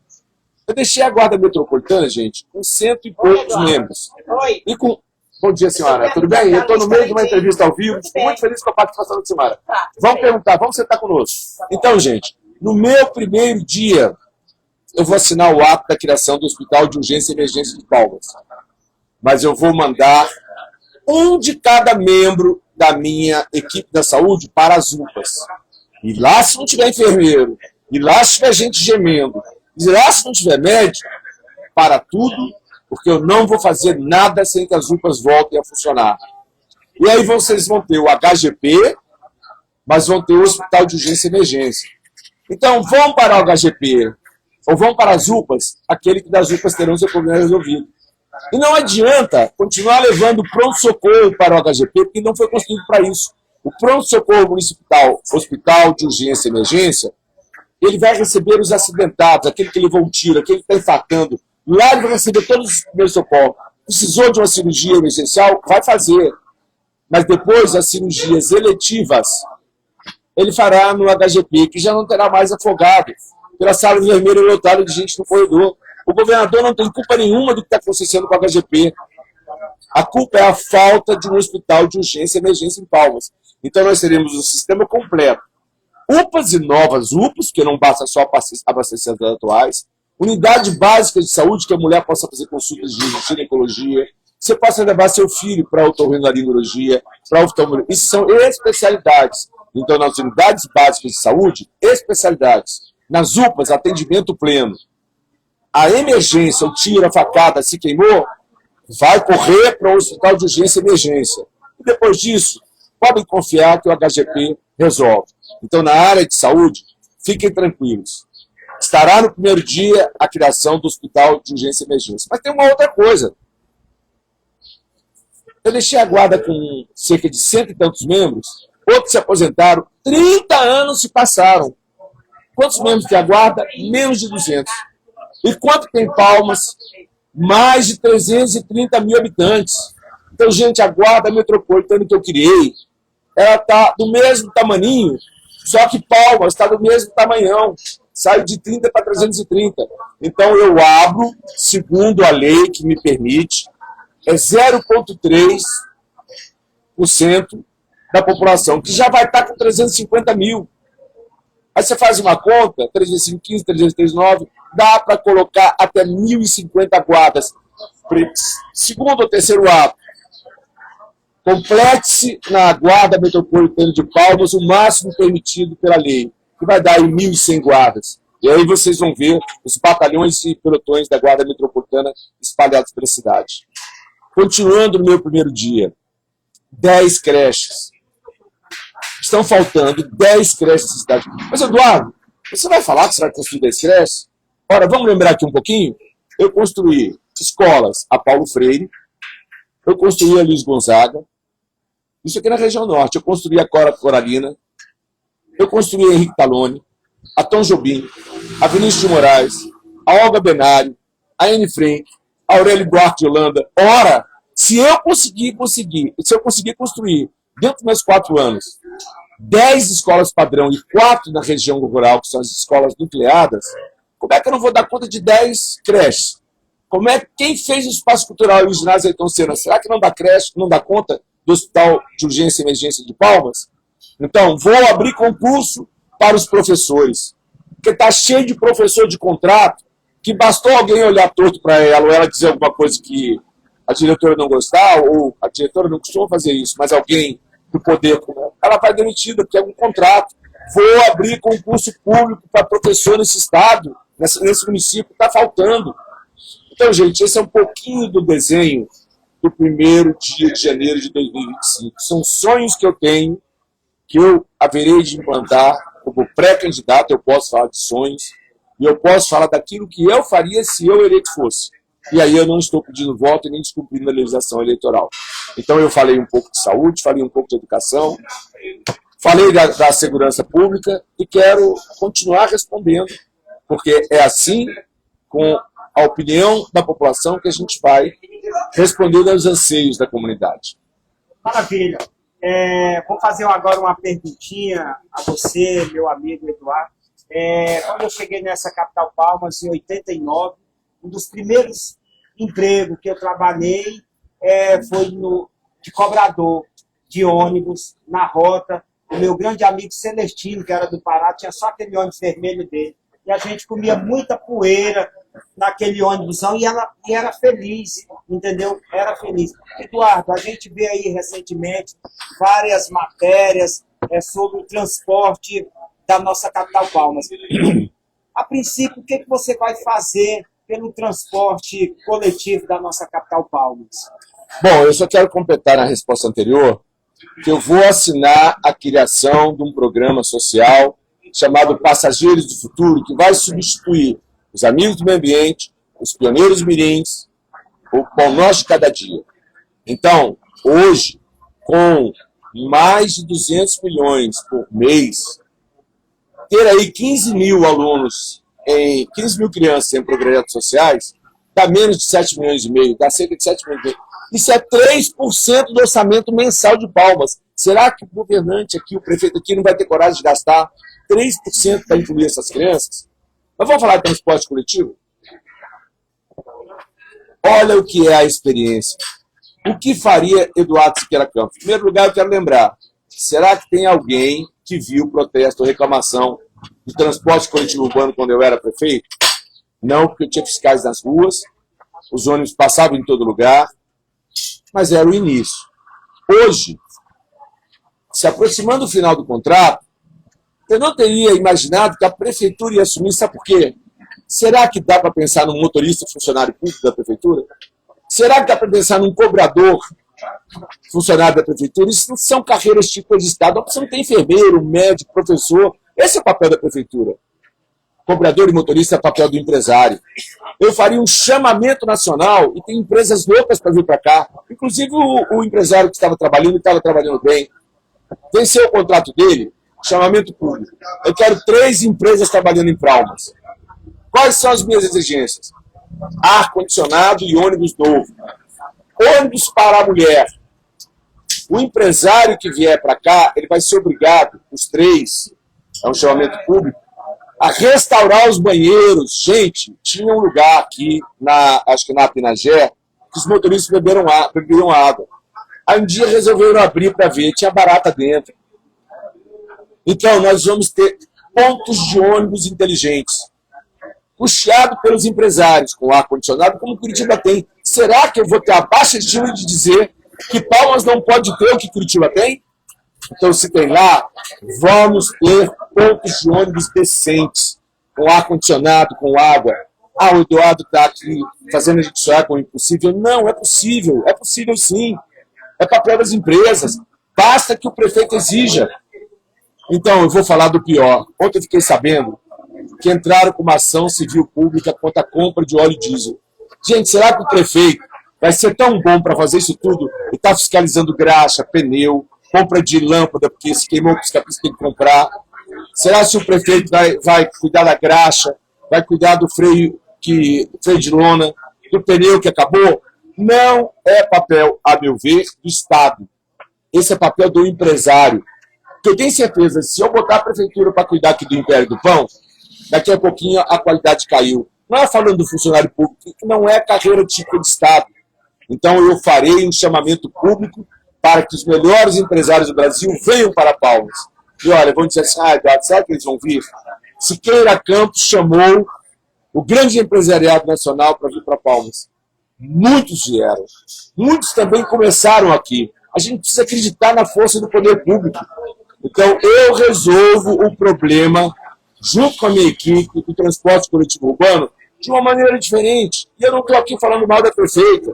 eu deixei a Guarda Metropolitana, gente, com 100 e poucos membros. E com... Bom dia, senhora. Tudo bem? Eu estou no meio de uma entrevista ao vivo. Estou muito feliz com a participação da senhora. Vamos perguntar, vamos sentar conosco. Então, gente, no meu primeiro dia, eu vou assinar o ato da criação do Hospital de Urgência e Emergência de Palmas. Mas eu vou mandar um de cada membro da minha equipe da saúde para as UPAs. E lá, se não tiver enfermeiro, e lá se tiver gente gemendo, e lá se não tiver médico, para tudo, porque eu não vou fazer nada sem que as UPAs voltem a funcionar. E aí vocês vão ter o HGP, mas vão ter o Hospital de Urgência e Emergência. Então, vão para o HGP, ou vão para as UPAs, aquele que das UPAs terão seu problema resolvido. E não adianta continuar levando o pronto-socorro para o HGP, porque não foi construído para isso. O pronto-socorro municipal, Hospital de Urgência e Emergência, ele vai receber os acidentados, aquele que levou um tiro, aquele que está infartando. Lá ele vai receber todos os primeiros socorros. Precisou de uma cirurgia emergencial? Vai fazer. Mas depois, as cirurgias eletivas, ele fará no HGP, que já não terá mais afogado pela sala vermelha lotada de gente no corredor. O governador não tem culpa nenhuma do que está acontecendo com o HGP. A culpa é a falta de um hospital de urgência e emergência em Palmas. Então nós teremos um sistema completo. UPAs e novas UPAs, que não basta só abastecer as atuais. Unidade básica de saúde, que a mulher possa fazer consultas de ginecologia. Você possa levar seu filho para a otorrinolaringologia, para a oftalmologia. Isso são especialidades. Então, nas unidades básicas de saúde, especialidades. Nas UPAs, atendimento pleno. A emergência, o tiro, a facada, se queimou, vai correr para o hospital de urgência e emergência. E depois disso, podem confiar que o HGP resolve. Então, na área de saúde, fiquem tranquilos. Estará no primeiro dia a criação do hospital de urgência e emergência. Mas tem uma outra coisa. Eu deixei a guarda com cerca de 100 e tantos membros, outros se aposentaram, 30 anos se passaram. Quantos membros tem a guarda? Menos de 200. E quanto tem Palmas? Mais de 330 mil habitantes. Então, gente, a Guarda Metropolitana que eu criei, ela está do mesmo tamaninho, só que Palmas está do mesmo tamanhão. Sai de 30 para 330. Então, eu abro, segundo a lei que me permite, 0,3% da população, que já vai estar com 350 mil. Aí você faz uma conta, 315, 339, dá para colocar até 1.050 guardas. Segundo ou terceiro ato, complete-se na Guarda Metropolitana de Palmas o máximo permitido pela lei, que vai dar aí 1.100 guardas. E aí vocês vão ver os batalhões e pelotões da Guarda Metropolitana espalhados pela cidade. Continuando no meu primeiro dia, 10 creches. Estão faltando 10 creches na cidade. Mas, Eduardo, você vai falar que você vai construir 10 creches? Ora, vamos lembrar aqui um pouquinho? Eu construí escolas a Paulo Freire, eu construí a Luiz Gonzaga, isso aqui na região norte, eu construí a Cora Coralina, eu construí a Henrique Taloni, a Tom Jobim, a Vinícius de Moraes, a Olga Benário, a Anne Frank, a Aurélio Duarte de Holanda. Ora, se eu conseguir construir, dentro dos meus 4 anos, 10 escolas padrão e 4 na região rural, que são as escolas nucleadas, como é que eu não vou dar conta de 10 creches? Como é que quem fez o espaço cultural e o ginásio Ayrton Senna, será que não dá creche, não dá conta do Hospital de Urgência e Emergência de Palmas? Então, vou abrir concurso para os professores, porque está cheio de professor de contrato, que bastou alguém olhar torto para ela, ou ela dizer alguma coisa que a diretora não gostar, ou a diretora não costuma fazer isso, mas alguém do poder, ela vai demitida, porque é um contrato. Vou abrir concurso público para professor nesse estado, nesse município, está faltando. Então, gente, esse é um pouquinho do desenho do primeiro dia de janeiro de 2025. São sonhos que eu tenho, que eu haverei de implantar como pré-candidato. Eu posso falar de sonhos, e eu posso falar daquilo que eu faria se eu eleito fosse. E aí eu não estou pedindo voto e nem descumprindo a legislação eleitoral. Então eu falei um pouco de saúde, falei um pouco de educação, falei da segurança pública e quero continuar respondendo, porque é assim, com a opinião da população, que a gente vai responder aos anseios da comunidade. Maravilha. Vou fazer agora uma perguntinha a você, meu amigo Eduardo. Quando eu cheguei nessa capital Palmas, em 89, um dos primeiros empregos que eu trabalhei foi de cobrador de ônibus na rota. O meu grande amigo Celestino, que era do Pará, tinha só aquele ônibus vermelho dele. E a gente comia muita poeira naquele ônibusão e era feliz, entendeu? Era feliz. Eduardo, a gente vê aí recentemente várias matérias sobre o transporte da nossa capital Palmas. A princípio, o que você vai fazer pelo transporte coletivo da nossa capital Palmas? Bom, eu só quero completar na resposta anterior que eu vou assinar a criação de um programa social chamado Passageiros do Futuro, que vai substituir os Amigos do Meio Ambiente, os Pioneiros Mirins, o Pão Nosso de Cada Dia. Então, hoje, com mais de 200 milhões por mês, ter aí 15 mil alunos, 15 mil crianças em projetos sociais, dá menos de 7 milhões e meio, dá cerca de 7 milhões e meio. Isso é 3% do orçamento mensal de Palmas. Será que o governante aqui, o prefeito aqui, não vai ter coragem de gastar 3% para incluir essas crianças? Mas vamos falar de transporte coletivo? Olha o que é a experiência. O que faria Eduardo Siqueira Campos? Em primeiro lugar, eu quero lembrar, será que tem alguém que viu protesto ou reclamação do transporte coletivo urbano quando eu era prefeito? Não, porque eu tinha fiscais nas ruas, os ônibus passavam em todo lugar, mas era o início. Hoje, se aproximando do final do contrato, eu não teria imaginado que a prefeitura ia assumir, sabe por quê? Será que dá para pensar num motorista funcionário público da prefeitura? Será que dá para pensar num cobrador funcionário da prefeitura? Isso não são carreiras típicas de Estado. Você não tem enfermeiro, médico, professor. Esse é o papel da prefeitura. Cobrador e motorista é o papel do empresário. Eu faria um chamamento nacional e tem empresas loucas para vir para cá. Inclusive o empresário que estava trabalhando bem. Venceu o contrato dele, chamamento público. Eu quero 3 empresas trabalhando em Palmas. Quais são as minhas exigências? Ar-condicionado e ônibus novo. Ônibus para a mulher. O empresário que vier para cá, ele vai ser obrigado, os 3, é um chamamento público, a restaurar os banheiros. Gente, tinha um lugar aqui, acho que na Pinagé, que os motoristas bebiam água. Aí um dia resolveram abrir para ver, tinha barata dentro. Então, nós vamos ter pontos de ônibus inteligentes, puxado pelos empresários, com ar-condicionado, como Curitiba tem. Será que eu vou ter a baixa estima de dizer que Palmas não pode ter o que Curitiba tem? Então, se tem lá, vamos ter pontos de ônibus decentes, com ar-condicionado, com água. O Eduardo está aqui fazendo a gente sonhar com o impossível. Não, é possível sim. É papel das empresas. Basta que o prefeito exija. Então, eu vou falar do pior. Ontem eu fiquei sabendo que entraram com uma ação civil pública contra a compra de óleo diesel. Gente, será que o prefeito vai ser tão bom para fazer isso tudo e está fiscalizando graxa, pneu, compra de lâmpada, porque se queimou o pisca-pisca tem que comprar? Será que o prefeito vai cuidar da graxa, vai cuidar do freio de lona, do pneu que acabou? Não é papel, a meu ver, do Estado. Esse é papel do empresário. Porque eu tenho certeza, se eu botar a prefeitura para cuidar aqui do Império do Pão, daqui a pouquinho a qualidade caiu. Não é falando do funcionário público, que não é carreira típica de Estado. Então eu farei um chamamento público para que os melhores empresários do Brasil venham para Palmas. E olha, vão dizer assim, Eduardo, será que eles vão vir? Siqueira Campos chamou o grande empresariado nacional para vir para Palmas. Muitos vieram. Muitos também começaram aqui. A gente precisa acreditar na força do poder público. Então, eu resolvo o problema, junto com a minha equipe, do transporte coletivo urbano, de uma maneira diferente. E eu não estou aqui falando mal da prefeita.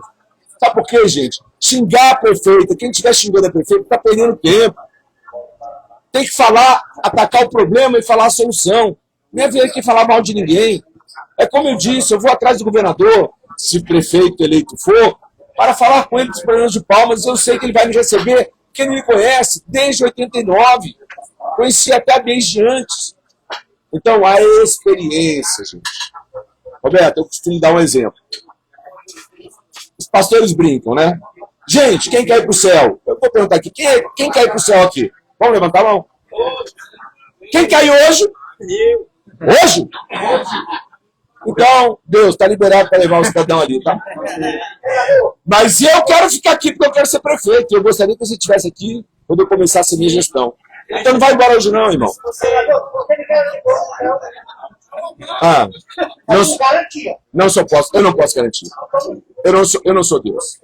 Sabe por quê, gente? Xingar a prefeita, quem estiver xingando a prefeita está perdendo tempo. Tem que falar, atacar o problema e falar a solução. Não é vir aqui falar mal de ninguém. É como eu disse, eu vou atrás do governador, se prefeito eleito for, para falar com ele dos problemas de Palmas. Eu sei que ele vai me receber, porque ele me conhece desde 89. Conheci até desde antes. Então, a experiência, gente. Roberto, eu costumo dar um exemplo. Os pastores brincam, né? Gente, quem quer ir para o céu? Eu vou perguntar aqui, quem quer ir para o céu aqui? Vamos levantar a mão? Quem quer ir hoje? Hoje? Então, Deus, está liberado para levar o cidadão ali, tá? Mas eu quero ficar aqui porque eu quero ser prefeito. Eu gostaria que você estivesse aqui quando eu começasse a minha gestão. Então não vai embora hoje não, irmão. Ah, não só posso, eu não posso garantir. Eu não sou Deus.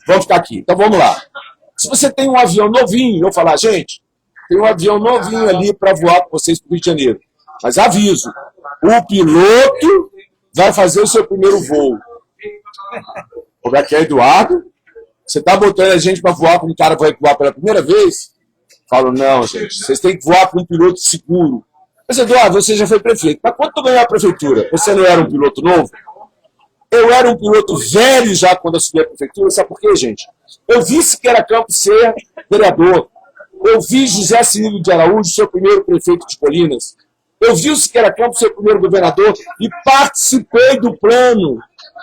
Vamos ficar aqui. Então vamos lá. Se você tem um avião novinho, eu falar, gente, tem um avião novinho ali para voar com vocês para o Rio de Janeiro. Mas aviso, o piloto vai fazer o seu primeiro voo. Como é que é, Eduardo? Você está botando a gente para voar quando o cara vai voar pela primeira vez? Falo, não, gente, vocês têm que voar com um piloto seguro. Mas, Eduardo, você já foi prefeito. Mas quando tu ganhou a prefeitura, você não era um piloto novo? Eu era um piloto velho já quando assumi a prefeitura. Sabe por quê, gente? Eu vi Siqueira Campos ser vereador. Eu vi José Cirilo de Araújo ser o primeiro prefeito de Colinas. Eu vi o Siqueira Campos ser o primeiro governador e participei do plano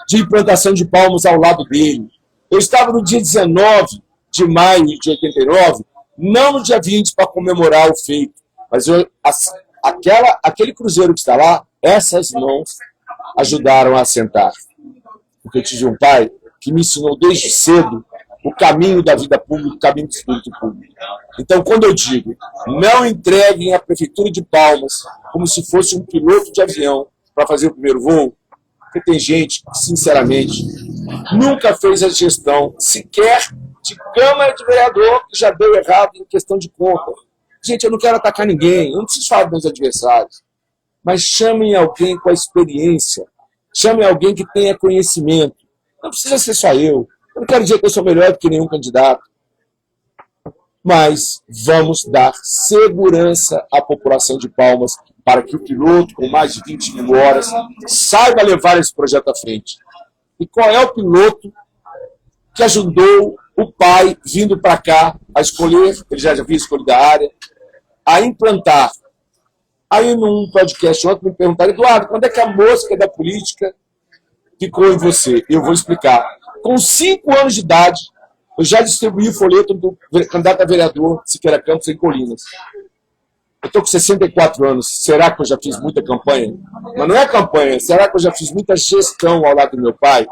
de implantação de Palmas ao lado dele. Eu estava no dia 19 de maio de 89, não no dia 20 para comemorar o feito, mas aquele cruzeiro que está lá, essas mãos ajudaram a assentar. Porque eu tive um pai que me ensinou desde cedo o caminho da vida pública, o caminho do espírito público. Então, quando eu digo, não entreguem a Prefeitura de Palmas como se fosse um piloto de avião para fazer o primeiro voo, porque tem gente que, sinceramente, nunca fez a gestão sequer de Câmara de Vereador que já deu errado em questão de conta. Gente, eu não quero atacar ninguém, eu não preciso falar dos meus adversários, mas chamem alguém com a experiência, chamem alguém que tenha conhecimento. Não precisa ser só eu. Eu não quero dizer que eu sou melhor do que nenhum candidato, mas vamos dar segurança à população de Palmas para que o piloto, com mais de 20 mil horas, saiba levar esse projeto à frente. E qual é o piloto que ajudou o pai, vindo para cá, a escolher, ele já havia escolhido a área, a implantar? Aí, num podcast ontem, me perguntaram, Eduardo, quando é que a mosca da política ficou em você? Eu vou explicar. Com 5 anos de idade, eu já distribuí o folheto do candidato a vereador Siqueira Campos em Colinas. Eu estou com 64 anos. Será que eu já fiz muita campanha? Mas não é campanha. Será que eu já fiz muita gestão ao lado do meu pai?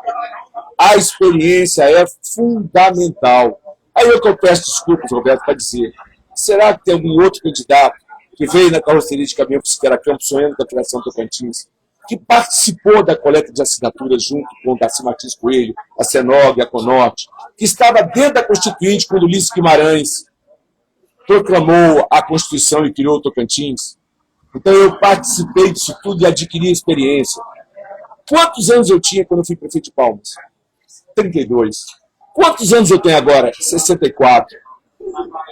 A experiência é fundamental. Aí eu peço desculpas, Roberto, para dizer, será que tem algum outro candidato que veio na carroceria de caminhão para Siqueira Campos sonhando com a criação do Tocantins, que participou da coleta de assinaturas junto com o Darcy Martins Coelho, a Senog, a Conorte, que estava dentro da Constituinte quando Ulisses Guimarães proclamou a Constituição e criou o Tocantins? Então eu participei disso tudo e adquiri experiência. Quantos anos eu tinha quando eu fui prefeito de Palmas? 32. Quantos anos eu tenho agora? 64.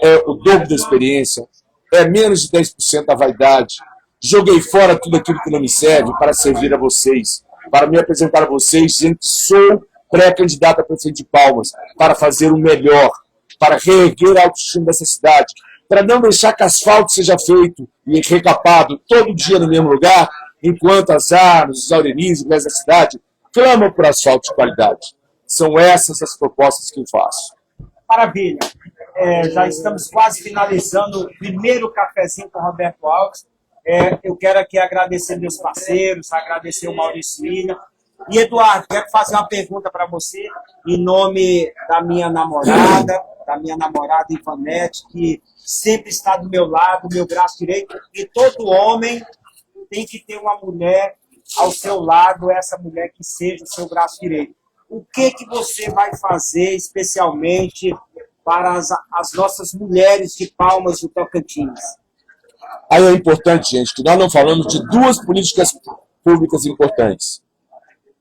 É o dobro da experiência, é menos de 10% da vaidade. Joguei fora tudo aquilo que não me serve para servir a vocês, para me apresentar a vocês, dizendo que sou pré-candidato a prefeito de Palmas, para fazer o melhor, para reerguer a autoestima dessa cidade, para não deixar que asfalto seja feito e recapado todo dia no mesmo lugar, enquanto as árvores, os aurenis, o resto da cidade clamam por asfalto de qualidade. São essas as propostas que eu faço. Maravilha. Já estamos quase finalizando o primeiro cafezinho com o Roberto Alves. Eu quero aqui agradecer meus parceiros, agradecer o Maurício William. E, Eduardo, quero fazer uma pergunta para você, em nome da minha namorada Ivanete, que sempre está do meu lado, meu braço direito, e todo homem tem que ter uma mulher ao seu lado, essa mulher que seja o seu braço direito. O que você vai fazer especialmente para as nossas mulheres de Palmas do Tocantins? Aí é importante, gente, que nós não falamos de duas políticas públicas importantes,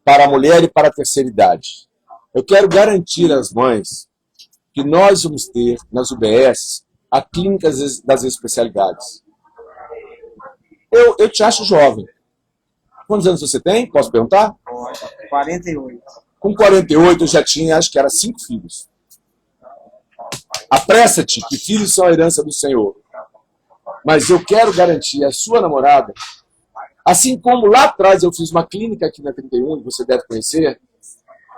para a mulher e para a terceira idade. Eu quero garantir às mães que nós vamos ter, nas UBS, a clínica das especialidades. Eu te acho jovem. Quantos anos você tem? Posso perguntar? 48. Com 48 eu já tinha, acho que era 5 filhos. Apressa-te, que filhos são a herança do Senhor. Mas eu quero garantir à sua namorada, assim como lá atrás eu fiz uma clínica aqui na 31, que você deve conhecer,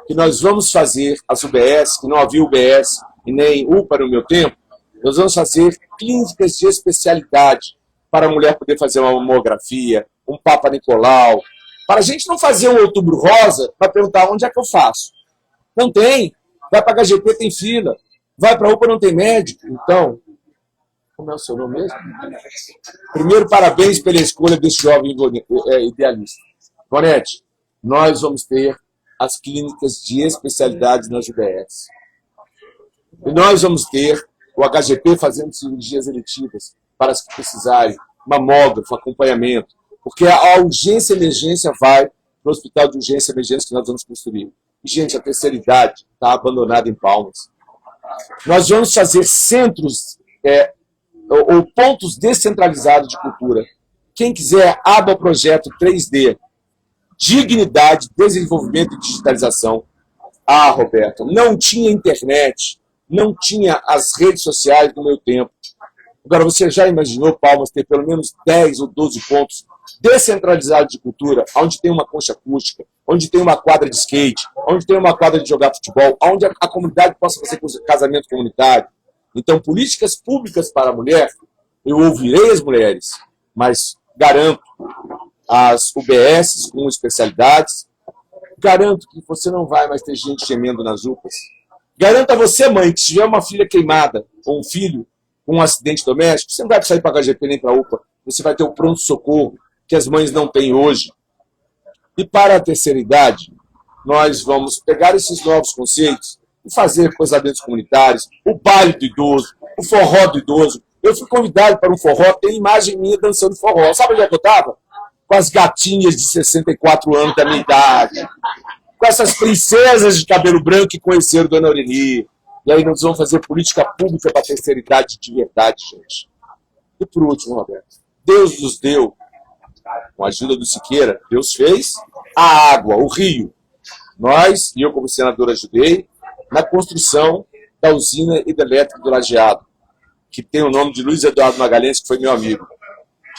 que nós vamos fazer as UBS, que não havia UBS e nem UPA no meu tempo, nós vamos fazer clínicas de especialidade para a mulher poder fazer uma mamografia, um Papa Nicolau, para a gente não fazer um Outubro Rosa para perguntar onde é que eu faço. Não tem. Vai para a HGP, tem fila. Vai para a UPA, não tem médico. Então, como é o seu nome mesmo? Primeiro, parabéns pela escolha desse jovem idealista. Bonete, nós vamos ter as clínicas de especialidades nas UBS. E nós vamos ter o HGP fazendo cirurgias eletivas para as que precisarem, mamógrafo, acompanhamento, porque a urgência e emergência vai para o hospital de urgência e emergência que nós vamos construir. E, gente, a terceira idade está abandonada em Palmas. Nós vamos fazer centros ou pontos descentralizados de cultura. Quem quiser, abra o projeto 3D. Dignidade, desenvolvimento e digitalização. Ah, Roberto, não tinha internet, não tinha as redes sociais no meu tempo. Agora, você já imaginou Palmas ter pelo menos 10 ou 12 pontos descentralizados de cultura, onde tem uma concha acústica, onde tem uma quadra de skate, onde tem uma quadra de jogar futebol, onde a comunidade possa fazer casamento comunitário? Então, políticas públicas para a mulher, eu ouvirei as mulheres, mas garanto as UBS com especialidades, garanto que você não vai mais ter gente gemendo nas UPAs. Garanto a você, mãe, que se tiver uma filha queimada ou um filho com um acidente doméstico, você não vai sair para a HGP nem para a UPA, você vai ter o pronto-socorro que as mães não têm hoje. E para a terceira idade, nós vamos pegar esses novos conceitos e fazer casamentos comunitários, o baile do idoso, o forró do idoso. Eu fui convidado para um forró, tem imagem minha dançando forró. Sabe onde é que eu estava? Com as gatinhas de 64 anos da minha idade, com essas princesas de cabelo branco que conheceram Dona Aureli. E aí nós vamos fazer política pública para a terceira idade de verdade, gente. E por último, Roberto, Deus nos deu, com a ajuda do Siqueira, Deus fez a água, o rio. Nós, e eu como senador ajudei, na construção da usina hidrelétrica do Lajeado, que tem o nome de Luiz Eduardo Magalhães, que foi meu amigo.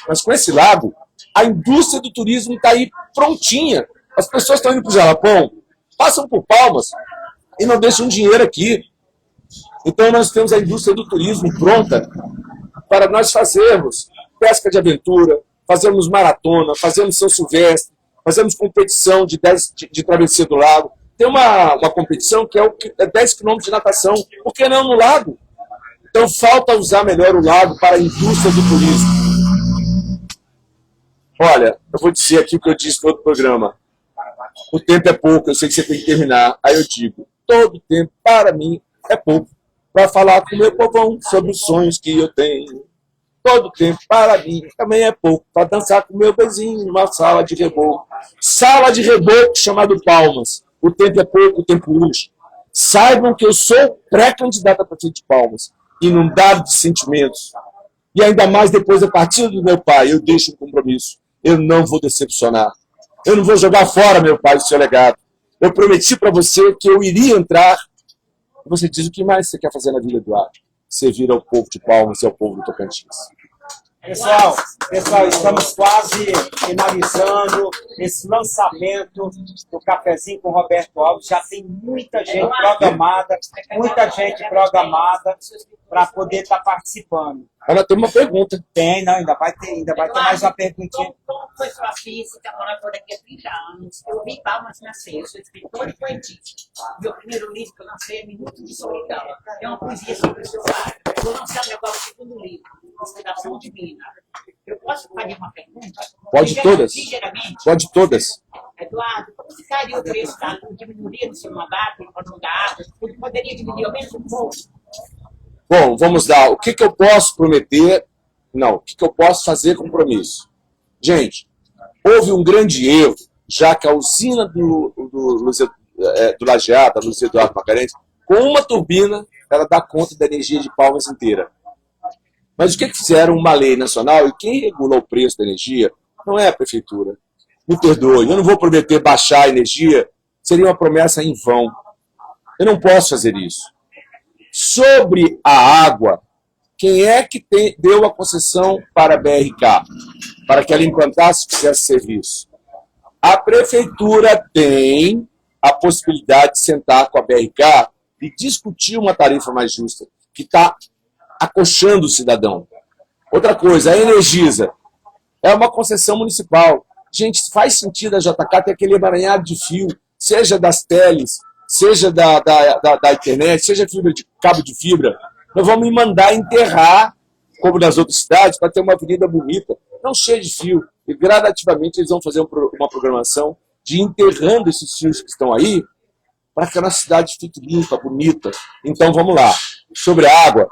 Mas com esse lago, a indústria do turismo está aí prontinha. As pessoas estão indo para o Jalapão, passam por Palmas e não deixam dinheiro aqui. Então nós temos a indústria do turismo pronta para nós fazermos pesca de aventura, fazermos maratona, fazermos São Silvestre, fazermos competição de travessia do lago. Tem uma competição que é 10 quilômetros de natação. Por que não no lago? Então falta usar melhor o lago para a indústria do turismo. Olha, eu vou dizer aqui o que eu disse no outro programa. O tempo é pouco, eu sei que você tem que terminar. Aí eu digo, todo tempo para mim é pouco para falar com o meu povão sobre os sonhos que eu tenho. Todo tempo para mim também é pouco para dançar com o meu bezinho numa sala de reboco. Sala de reboco chamado Palmas. O tempo é pouco, o tempo urge. Saibam que eu sou pré-candidato a prefeito de Palmas, inundado de sentimentos. E ainda mais depois da partida do meu pai, eu deixo um compromisso. Eu não vou decepcionar. Eu não vou jogar fora, meu pai, o seu legado. Eu prometi para você que eu iria entrar. Você diz, o que mais você quer fazer na vida, Eduardo? Servir ao povo de Palmas e ao povo do Tocantins. Pessoal, estamos quase finalizando esse lançamento do Cafezinho com Roberto Alves. Já tem muita gente programada para poder estar participando. Ana, tem uma pergunta. Tem, não, ainda vai ter mais uma perguntinha. Como foi sua física, moradora daqui a 30 anos? Eu vi Palmas nascer, eu sou escritor e poetista. Meu primeiro livro que eu lancei é Minuto de Solidão. É uma poesia sobre o seu lar. Eu vou lançar agora o segundo livro, Inspiração Divina. Eu posso fazer uma pergunta? Pode todas. Ligeiramente. Pode todas. Eduardo, como ficaria o preço da diminuiria no seu mandato, para não dar água? Poderia diminuir ao menos um pouco? Bom, vamos lá. O que eu posso prometer? Não, o que eu posso fazer compromisso? Gente, houve um grande erro, já que a usina do Lajeado, a Luiz Eduardo Magalhães, com uma turbina, ela dá conta da energia de Palmas inteira. Mas o que fizeram? Uma lei nacional, e quem regula o preço da energia não é a prefeitura. Me perdoe, eu não vou prometer baixar a energia, seria uma promessa em vão. Eu não posso fazer isso. Sobre a água, quem é que deu a concessão para a BRK? Para que ela implantasse e fizesse serviço? A prefeitura tem a possibilidade de sentar com a BRK e discutir uma tarifa mais justa, que está acochando o cidadão. Outra coisa, a Energisa é uma concessão municipal. Gente, faz sentido a JK ter aquele emaranhado de fio, seja das teles, seja da internet, seja fibra de cabo de fibra. Nós vamos mandar enterrar, como nas outras cidades, para ter uma avenida bonita, não cheia de fio. E gradativamente eles vão fazer uma programação de ir enterrando esses fios que estão aí, para que a nossa cidade fique limpa, bonita. Então vamos lá. Sobre a água,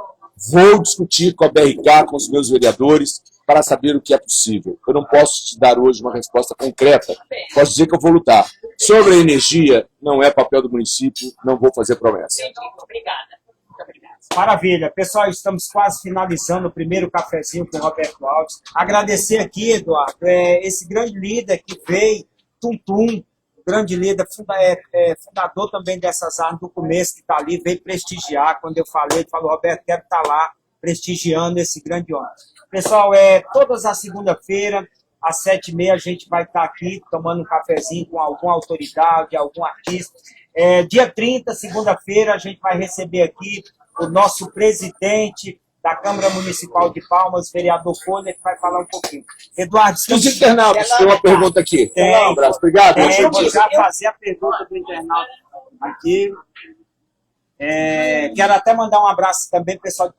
vou discutir com a BRK, com os meus vereadores, para saber o que é possível. Eu não posso te dar hoje uma resposta concreta. Posso dizer que eu vou lutar. Sobre a energia, não é papel do município, não vou fazer promessa. Obrigada. Muito obrigada. Maravilha. Pessoal, estamos quase finalizando o primeiro cafezinho com o Roberto Alves. Agradecer aqui, Eduardo, esse grande líder que veio, Tum, grande líder, fundador também dessas artes do começo, que está ali, veio prestigiar. Quando eu falei, ele falou, Roberto, quero estar lá prestigiando esse grande homem. Pessoal, todas as segunda-feira, às 7h30, a gente vai estar aqui tomando um cafezinho com alguma autoridade, algum artista. Dia 30, segunda-feira, a gente vai receber aqui o nosso presidente da Câmara Municipal de Palmas, vereador Folha, que vai falar um pouquinho. Eduardo, os internautas, tem uma pergunta aqui. Tem. Um abraço, obrigado. Vou já fazer a pergunta do internauta aqui. Quero até mandar um abraço também para o pessoal de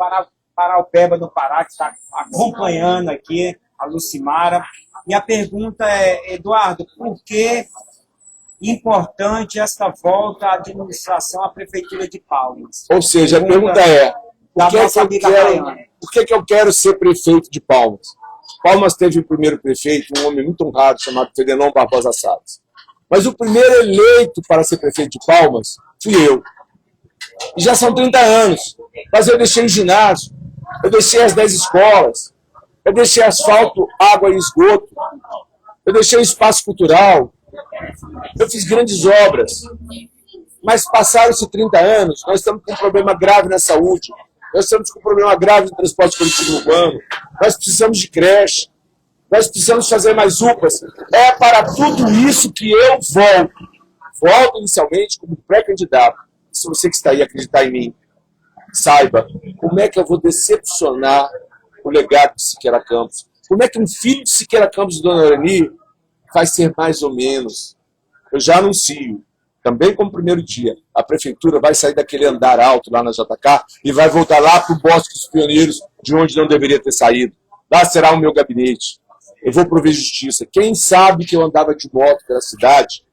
Paraupeba, no Pará, que está acompanhando aqui, a Lucimara. E a pergunta é, Eduardo, por que importante esta volta à administração à Prefeitura de Palmas? Ou seja, a pergunta é, por que eu quero ser prefeito de Palmas? Palmas teve o primeiro prefeito, um homem muito honrado, chamado Fedenão Barbosa Salles. Mas o primeiro eleito para ser prefeito de Palmas fui eu. E já são 30 anos. Mas eu deixei ginásio, eu deixei as 10 escolas, eu deixei asfalto, água e esgoto, eu deixei o espaço cultural, eu fiz grandes obras. Mas passaram-se 30 anos, nós estamos com um problema grave na saúde, nós estamos com um problema grave no transporte coletivo urbano, nós precisamos de creche, nós precisamos fazer mais UPAs. É para tudo isso que eu volto inicialmente como pré-candidato. Se você que está aí acreditar em mim, saiba como é que eu vou decepcionar o legado de Siqueira Campos. Como é que um filho de Siqueira Campos e Dona Arani vai ser mais ou menos. Eu já anuncio, também como primeiro dia, a prefeitura vai sair daquele andar alto lá na JK e vai voltar lá para o Bosque dos Pioneiros, de onde não deveria ter saído. Lá será o meu gabinete. Eu vou prover justiça. Quem sabe que eu andava de moto pela cidade,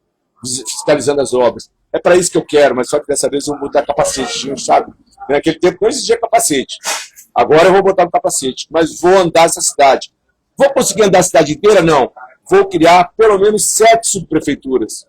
fiscalizando as obras? É para isso que eu quero, mas só que dessa vez eu vou botar capacete, sabe? Naquele tempo não existia capacete. Agora eu vou botar um capacete, mas vou andar essa cidade. Vou conseguir andar a cidade inteira? Não. Vou criar pelo menos 7 subprefeituras.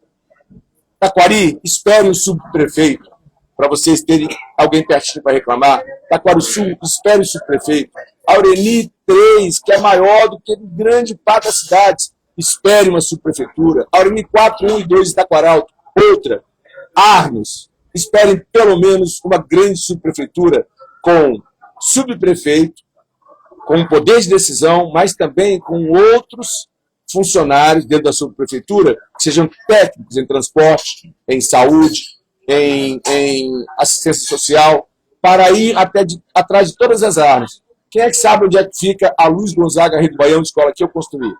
Taquari, espere um subprefeito, para vocês terem alguém pertinho para reclamar. Taquarussu, espere um subprefeito. Aureni 3, que é maior do que grande parte das cidades, espere uma subprefeitura. Aureni 4, 1 e 2, Itaquaralto, outra. Arnos, esperem pelo menos uma grande subprefeitura com subprefeito, com poder de decisão, mas também com outros funcionários dentro da subprefeitura, que sejam técnicos em transporte, em saúde, em assistência social, para ir atrás de todas as áreas. Quem é que sabe onde é que fica a Luiz Gonzaga Rio do Baião, escola que eu construí?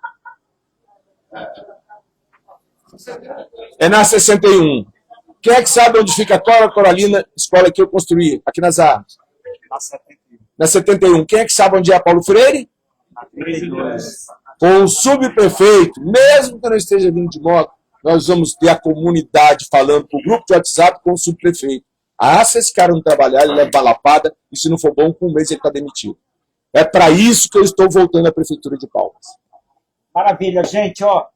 É na 61. Quem é que sabe onde fica a Cora Coralina, escola que eu construí, aqui nas Armas? Na 71. Quem é que sabe onde é a Paulo Freire? Na 32. Com o subprefeito, mesmo que eu não esteja vindo de moto, nós vamos ter a comunidade falando para o grupo de WhatsApp com o subprefeito. Ah, se esse cara não trabalhar, ele leva lapada, e se não for bom, com um mês ele está demitido. É para isso que eu estou voltando à Prefeitura de Palmas. Maravilha, gente, ó.